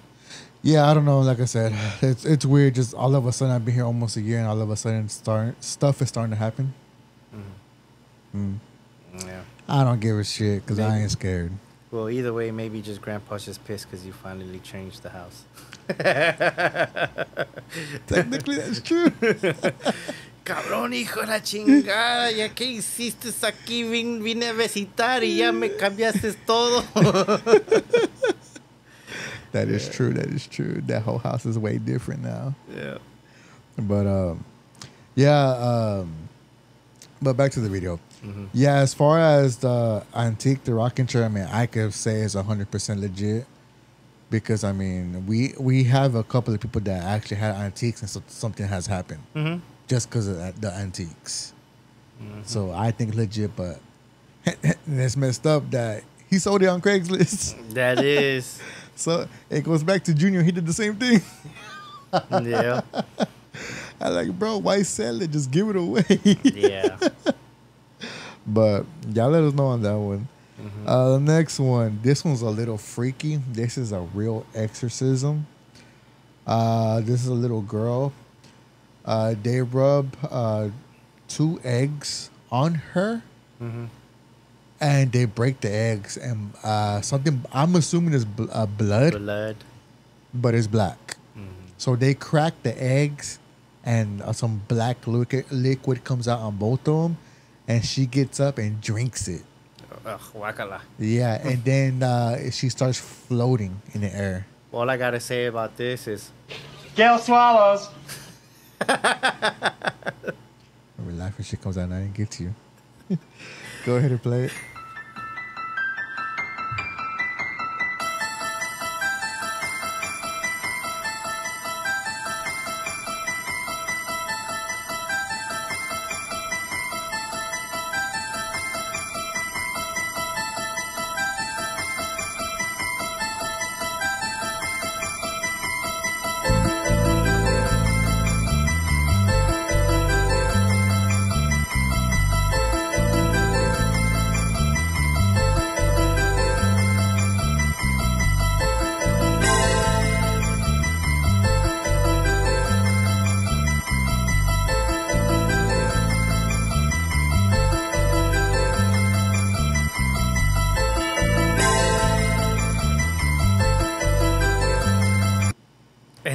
yeah, I don't know. Like I said, it's weird. Just all of a sudden, I've been here almost a year, and all of a sudden, stuff is starting to happen. Yeah. I don't give a shit because I ain't scared. Well, either way, maybe just Grandpa's just pissed because you finally changed the house. Technically, that's true. Cabrón, hijo de la chingada, ya que hiciste aquí, vine a visitar y ya me cambiaste todo. That is true. That is true. That whole house is way different now. Yeah. But but back to the video. Yeah, as far as the antique, the rocking chair, I mean, I could say it's 100% legit because I mean, we have a couple of people that actually had antiques and so something has happened just because of the antiques. So I think legit, but it's messed up that he sold it on Craigslist. That is. So it goes back to Junior. He did the same thing. Yeah. I like, bro, why sell it? Just give it away. Yeah. But y'all let us know on that one. The next one, this one's a little freaky. This is a real exorcism. This is a little girl. They rub 2 eggs on her, and they break the eggs, and something I'm assuming is blood, Blood. but it's black. So they crack the eggs, and some black liquid comes out on both of them, and she gets up and drinks it. Ugh, wakala. Yeah, and then she starts floating in the air. All I gotta say about this is, Gail swallows. We're laughing, shit comes out and I didn't get to you. Go ahead and play it.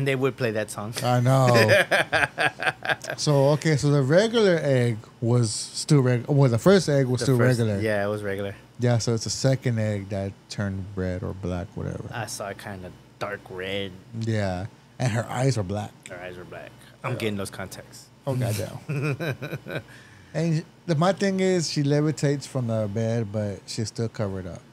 and they would play that song. I know. So the regular egg was still regular. Well, the first egg was still regular. Yeah, it was regular. Yeah, so it's a second egg that turned red or black, whatever. I saw it kind of dark red. Yeah, and her eyes are black. Her eyes were black. I'm getting those contexts. Oh goddamn. And my thing is, she levitates from the bed, but she's still covered up.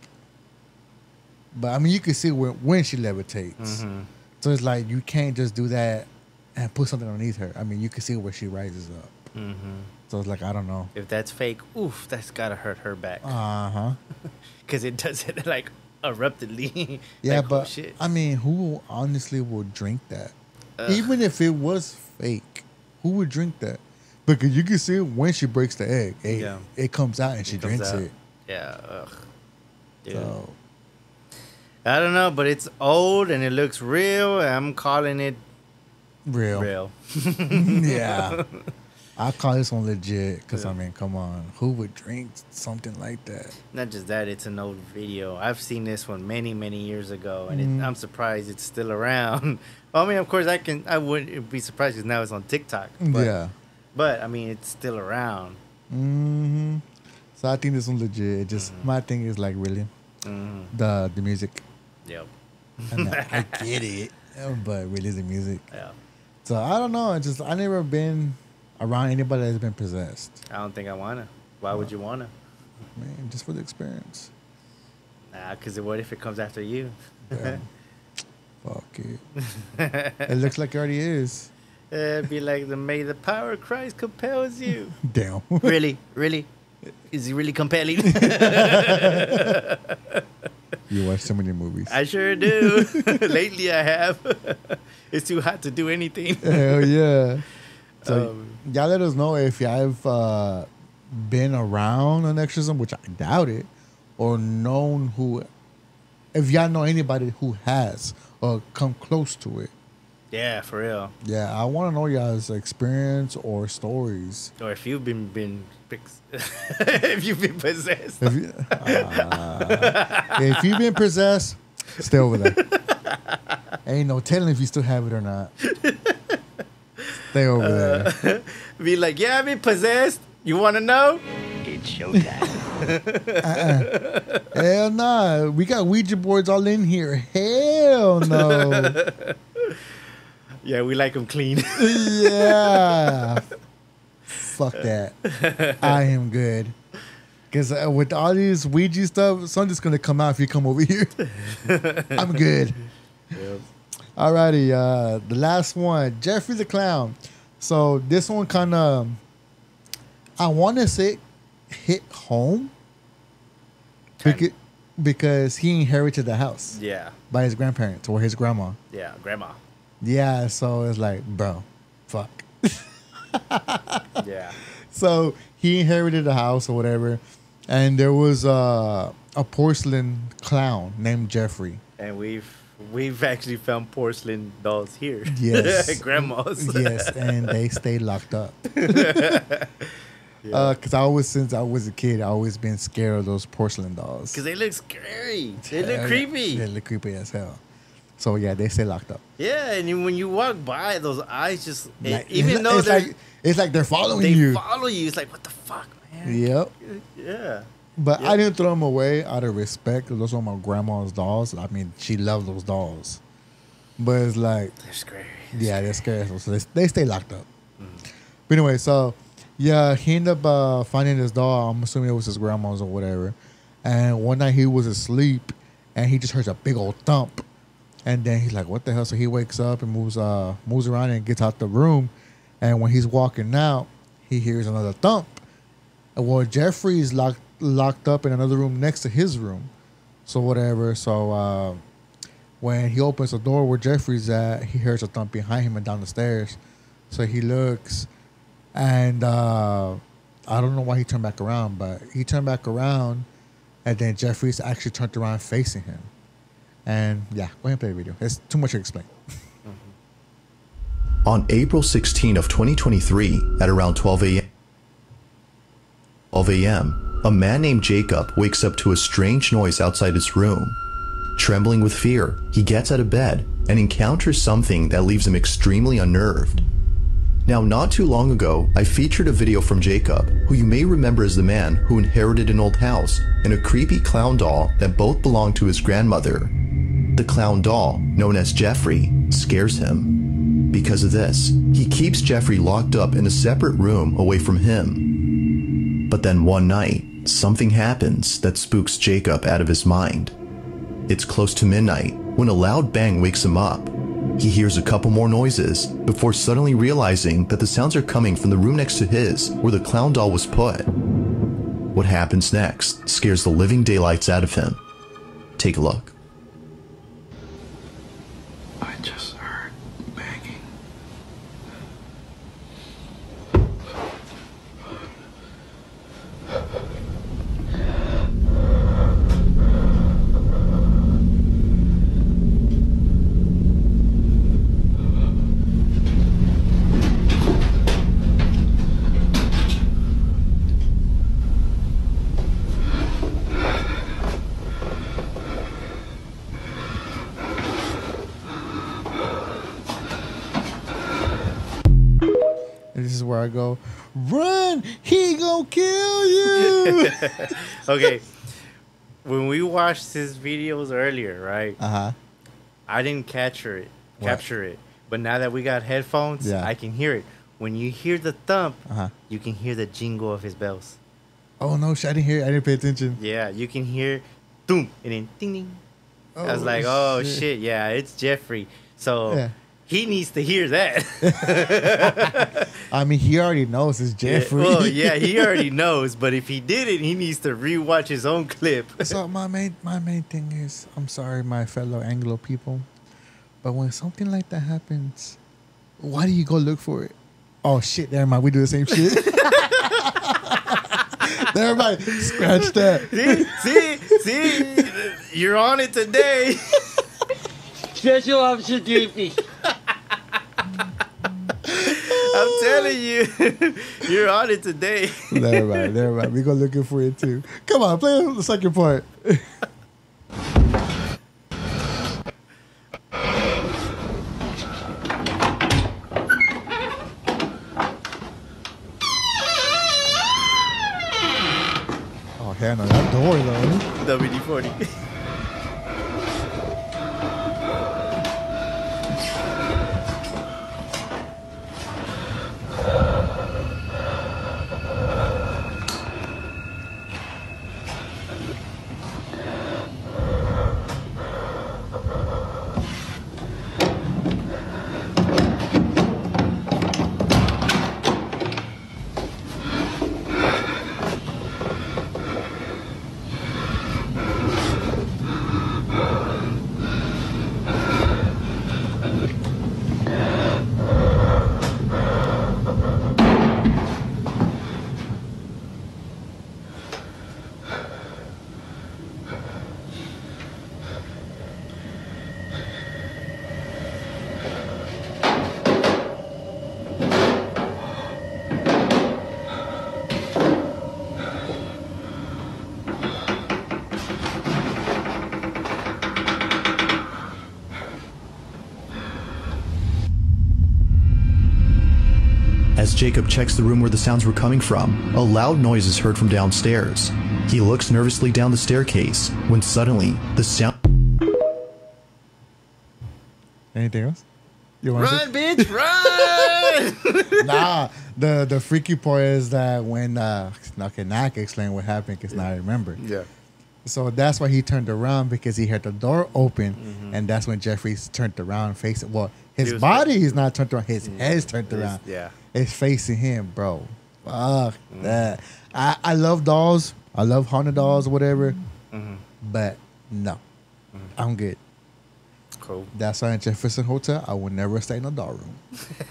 But I mean, you can see when she levitates. Mm-hmm. So it's like you can't just do that and put something underneath her. I mean, you can see where she rises up. Mm-hmm. So it's like, I don't know. If that's fake, oof, that's gotta hurt her back. Uh-huh. Because it does it like abruptly. Yeah, like, oh, but shit. I mean, who honestly would drink that? Even if it was fake, who would drink that? Because you can see when she breaks the egg. It comes out and she drinks it. Yeah, ugh. Dude. So, I don't know, but it's old and it looks real. I'm calling it real. real. Yeah. I call this one legit because, I mean, come on. Who would drink something like that? Not just that, it's an old video. I've seen this one many, many years ago, and I'm surprised it's still around. I mean, of course, I wouldn't be surprised because now it's on TikTok. But, Yeah. But, I mean, it's still around. Mm-hmm. So I think this one's legit. It just my thing is like really the music. Yep. And I get it, but really the music. Yeah. So I don't know. I never been around anybody that's been possessed. I don't think I want to. Why would you want to? Man, just for the experience. Nah, because what if it comes after you? Yeah. Fuck it. It looks like it already is. It'd be like may the power of Christ compels you. Damn. Really? Really? Is he really compelling? You watch so many movies. I sure do. Lately I have. It's too hot to do anything. Hell yeah. So y'all let us know if y'all have been around an exorcism, which I doubt it, or known if y'all know anybody who has or come close to it. Yeah, for real. Yeah, I want to know y'all's experience or stories. Or if you've been if you've been possessed. If you've been possessed, stay over there. Ain't no telling if you still have it or not. Stay over there. Be like, yeah, I've been possessed. You want to know? It's showtime. Hell nah. We got Ouija boards all in here. Hell no. Yeah, we like them clean. Yeah. Fuck that. I am good. Because with all these Ouija stuff, something's going to come out if you come over here. I'm good. Yep. Alrighty. The last one, Jeffrey the Clown. So this one kind of I want to say hit home because he inherited the house Yeah. by his grandparents or his grandma. Yeah. Grandma. Yeah, so it's like, bro, fuck. Yeah. So he inherited the house or whatever, and there was a porcelain clown named Jeffrey. And we've actually found porcelain dolls here. Yes. Grandmas. Yes, and they stay locked up. Because since I was a kid, I always been scared of those porcelain dolls. Because they look scary. They look creepy. They look creepy as hell. So yeah, they stay locked up. Yeah, and when you walk by, those eyes just Like, even though it's like they're following they you. follow you. It's like, what the fuck, man? Yep. Yeah. But Yep. I didn't throw them away out of respect. Those are my grandma's dolls. I mean, she loved those dolls. But it's like, They're scary. yeah, they're scary. So they stay locked up. But anyway, so yeah, he ended up finding this doll. I'm assuming it was his grandma's or whatever. And one night he was asleep, and he just heard a big old thump. And then he's like, "What the hell?" So he wakes up and moves around and gets out the room. And when he's walking out, he hears another thump. And well, Jeffrey's locked up in another room next to his room. So whatever. So when he opens the door where Jeffrey's at, he hears a thump behind him and down the stairs. So he looks, and I don't know why he turned back around, but he turned back around, and then Jeffrey's actually turned around facing him. And yeah, go ahead and play the video. It's too much to explain. On April 16 of 2023, at around 12 a.m., a man named Jacob wakes up to a strange noise outside his room. Trembling with fear, he gets out of bed and encounters something that leaves him extremely unnerved. Now, not too long ago, I featured a video from Jacob, who you may remember as the man who inherited an old house and a creepy clown doll that both belonged to his grandmother. The clown doll, known as Jeffrey, scares him. Because of this, he keeps Jeffrey locked up in a separate room away from him. But then one night, something happens that spooks Jacob out of his mind. It's close to midnight when a loud bang wakes him up. He hears a couple more noises before suddenly realizing that the sounds are coming from the room next to his where the clown doll was put. What happens next scares the living daylights out of him. Take a look. I just heard banging. And this is where I go, run! He gonna kill you! Okay. When we watched his videos earlier, right? I didn't capture it. But now that we got headphones, Yeah. I can hear it. When you hear the thump, you can hear the jingle of his bells. Oh no, shit, I didn't hear it. I didn't pay attention. Yeah, you can hear doom and then ding ding. I was like, oh shit, yeah, it's Jeffrey. So Yeah. he needs to hear that. I mean, he already knows it's Jeffrey. Well, yeah, he already knows. But if he didn't, he needs to rewatch his own clip. So my main thing is, I'm sorry, my fellow Anglo people, but when something like that happens, why do you go look for it? Oh shit, never mind. We do the same shit. Never mind. Scratch that. See, you're on it today. Special Officer Doofy. I'm telling you, you're on it today. Never mind. We go looking for it too. Come on, play the second part. Oh hell no, that door though. WD-40. As Jacob checks the room where the sounds were coming from, a loud noise is heard from downstairs. He looks nervously down the staircase when suddenly the sound... Anything else? You want Run, bitch, run! Nah, the freaky part is that when okay, now I can explain what happened because now I remember. Yeah. So that's why he turned around because he heard the door open, and that's when Jeffrey's turned around, facing. Well, his body is not turned around; his head's turned around. Yeah. It's facing him, bro. Fuck that. I love dolls. I love haunted dolls or whatever, but no, I'm good. Cool. That's why in Jefferson Hotel, I will never stay in a doll room.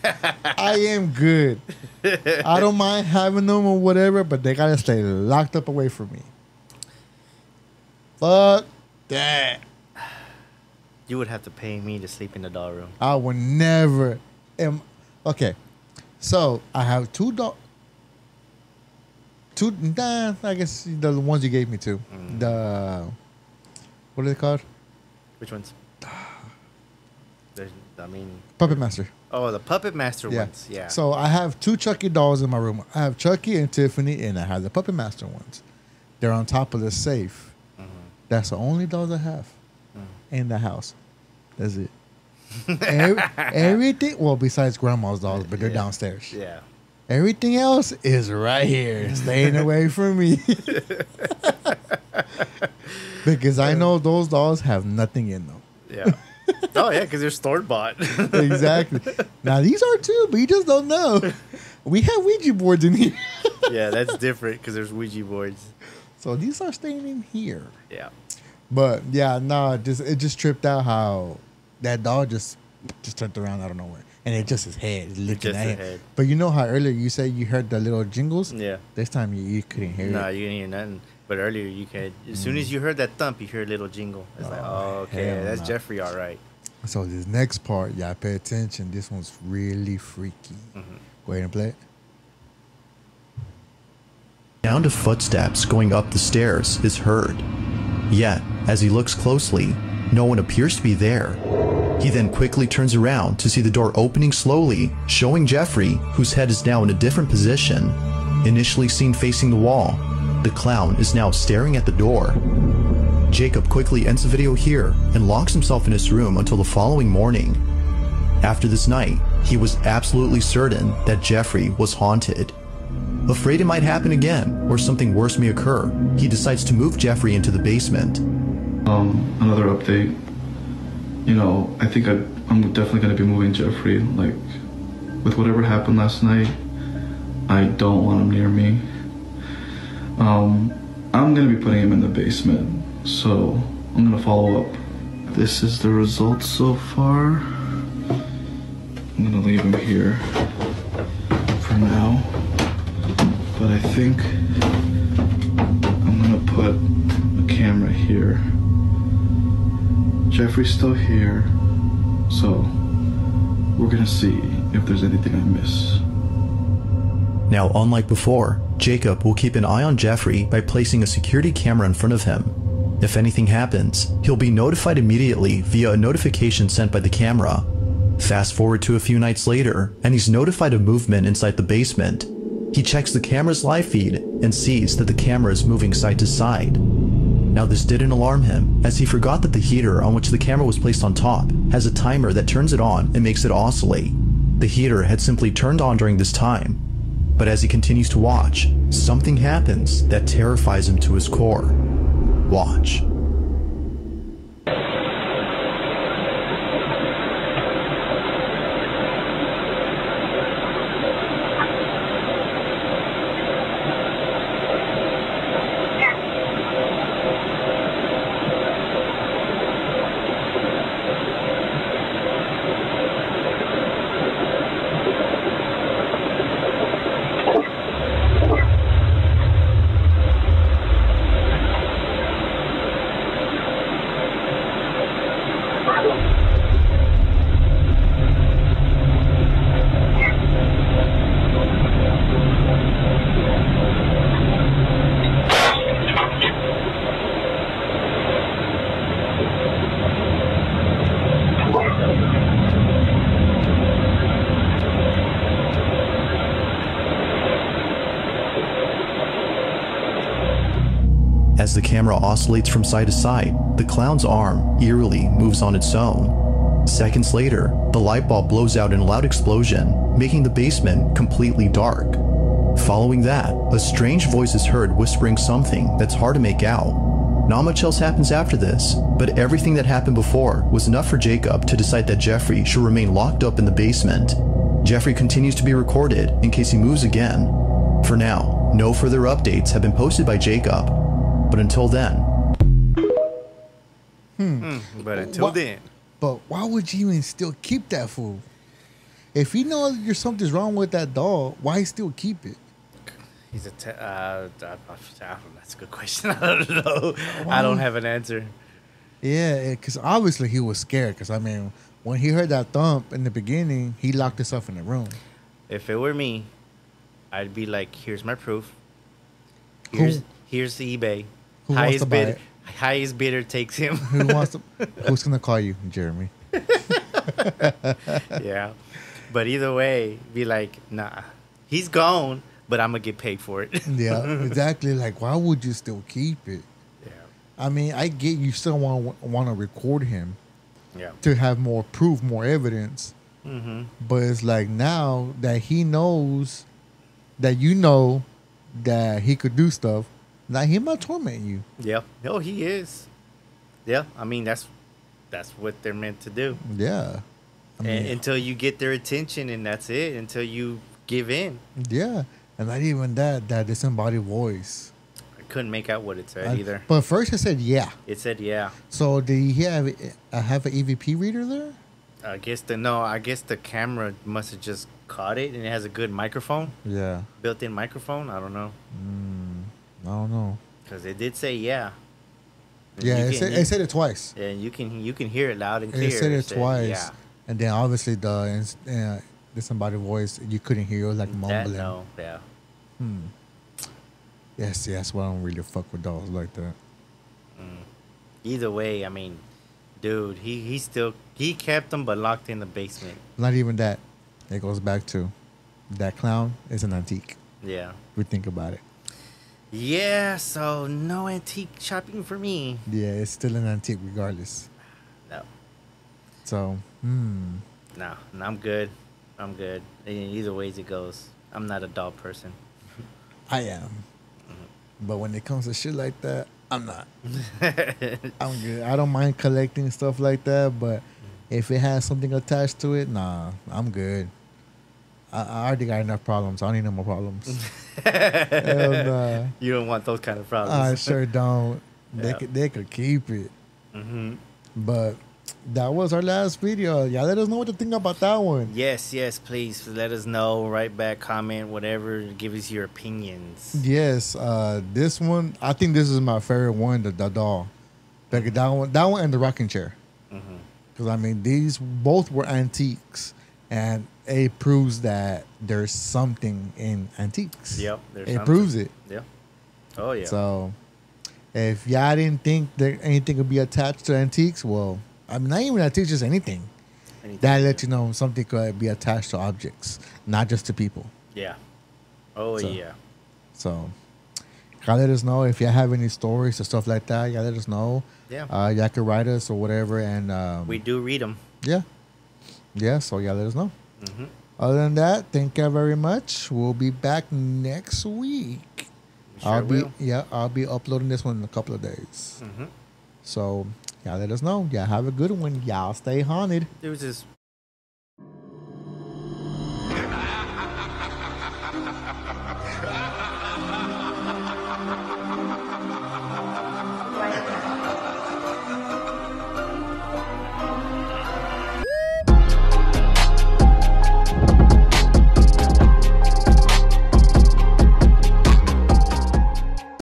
I am good. I don't mind having them or whatever, but they gotta stay locked up away from me. Fuck that. You would have to pay me to sleep in the doll room. I will never. Okay, so I have two dolls. I guess the ones you gave me to. The what are they called? Which ones? Puppet Master. Oh, the Puppet Master ones. Yeah. So I have two Chucky dolls in my room. I have Chucky and Tiffany, and I have the Puppet Master ones. They're on top of the safe. That's the only dolls I have in the house. That's it. Everything, well, besides grandma's dolls, but they're downstairs. Yeah. Everything else is right here, staying away from me. Because I know those dolls have nothing in them. Yeah. Oh, yeah, because they're store-bought. Exactly. Now, these are too, but you just don't know. We have Ouija boards in here. Yeah, that's different because there's Ouija boards. So these are staying in here. Yeah. But, yeah, no, it just tripped out how that doll just turned around out of nowhere. And it just his head is looking Just at his him. head. But you know how earlier you said you heard the little jingles? Yeah. This time you couldn't hear No, it. you didn't hear nothing. But earlier you could. As soon as you heard that thump, you heard a little jingle. It's like, oh, okay, hell that's no. Jeffrey, all right. So this next part, y'all pay attention. This one's really freaky. Go ahead and play it. Sound of footsteps going up the stairs is heard. Yet, as he looks closely, no one appears to be there. He then quickly turns around to see the door opening slowly, showing Jeffrey, whose head is now in a different position. Initially seen facing the wall, the clown is now staring at the door. Jacob quickly ends the video here and locks himself in his room until the following morning. After this night, he was absolutely certain that Jeffrey was haunted. Afraid it might happen again or something worse may occur, he decides to move Jeffrey into the basement. Another update. You know, I think I'm definitely going to be moving Jeffrey. Like, with whatever happened last night, I don't want him near me. I'm going to be putting him in the basement, so I'm going to follow up. This is the results so far. I'm going to leave him here for now. But I think I'm going to put a camera here. Jeffrey's still here, so we're gonna see if there's anything I miss. Now, unlike before, Jacob will keep an eye on Jeffrey by placing a security camera in front of him. If anything happens, he'll be notified immediately via a notification sent by the camera. Fast forward to a few nights later, and he's notified of movement inside the basement. He checks the camera's live feed and sees that the camera is moving side to side. Now, this didn't alarm him, as he forgot that the heater on which the camera was placed on top has a timer that turns it on and makes it oscillate. The heater had simply turned on during this time. But as he continues to watch, something happens that terrifies him to his core. Watch. the camera oscillates from side to side, the clown's arm eerily moves on its own. Seconds later, the light bulb blows out in a loud explosion, making the basement completely dark. Following that, a strange voice is heard whispering something that's hard to make out. Not much else happens after this, but everything that happened before was enough for Jacob to decide that Jeffrey should remain locked up in the basement. Jeffrey continues to be recorded in case he moves again. For now, no further updates have been posted by Jacob, but until then... But until then... But why would you even still keep that fool? If you know there's something's wrong with that doll, why still keep it? He's a that's a good question. I don't know. I don't have an answer. Yeah, because obviously he was scared. Because, I mean, when he heard that thump in the beginning, he locked himself in the room. If it were me, I'd be like, here's my proof. Who- Here's the eBay. Who wants to buy it? Highest bidder takes him. Who's going to call you, Jeremy? Yeah. But either way, be like, nah. He's gone, but I'm going to get paid for it. Yeah, exactly. Like, why would you still keep it? Yeah. I mean, I get you still want to record him Yeah. to have more proof, more evidence. Mm-hmm. But it's like now that he knows that you know that he could do stuff, now he might torment you. Yeah. Oh, he is. Yeah. I mean, that's what they're meant to do. Yeah. I mean, Until you get their attention, and that's it. Until you give in. yeah. And not even that disembodied voice. I couldn't make out what it said either. But first it said yeah. It said yeah. So did he have an EVP reader there? I guess the camera must have just caught it, and it has a good microphone, Yeah. built-in microphone. I don't know, I don't know. because it did say yeah. And Yeah, you it said it twice. Yeah, you can hear it loud and clear. It said it twice. Yeah. And then obviously the disembodied voice, you couldn't hear. It was like That mumbling. no, yeah. Yes, that's why I don't really fuck with dolls like that. Either way, I mean, dude, he kept them, but locked in the basement. Not even that. It goes back to that clown is an antique. Yeah. We think about it. Yeah. So no antique shopping for me. Yeah, it's still an antique regardless. No. So, No, I'm good. I'm good. Either ways it goes. I'm not a doll person. I am. But when it comes to shit like that, I'm not. I'm good. I don't mind collecting stuff like that, but if it has something attached to it, nah, I'm good. I already got enough problems. I don't need no more problems. Hell nah. You don't want those kind of problems. I sure don't. Yeah. They could keep it. Mm-hmm. But that was our last video. Y'all let us know what to think about that one. Yes, please let us know. Write back, comment, whatever. Give us your opinions. Yes, this one, I think this is my favorite one, the doll. Like that one and the rocking chair. Because, I mean, these both were antiques. And it proves that there's something in antiques. Yep. It proves it. Yeah. Oh, yeah. So, if y'all didn't think that anything could be attached to antiques, well, I mean, not even antiques, just anything. That let you know something could be attached to objects, not just to people. Yeah. Oh, So- yeah. So, y'all let us know if y'all have any stories or stuff like that. Y'all let us know. Yeah. Y'all can write us or whatever. And We do read them. yeah. Yeah, so y'all let us know. Mm-hmm. Other than that, thank you very much. We'll be back next week. Sure will. I'll be uploading this one in a couple of days. Mm-hmm. So y'all let us know. Y'all have a good one. Y'all stay haunted. There was this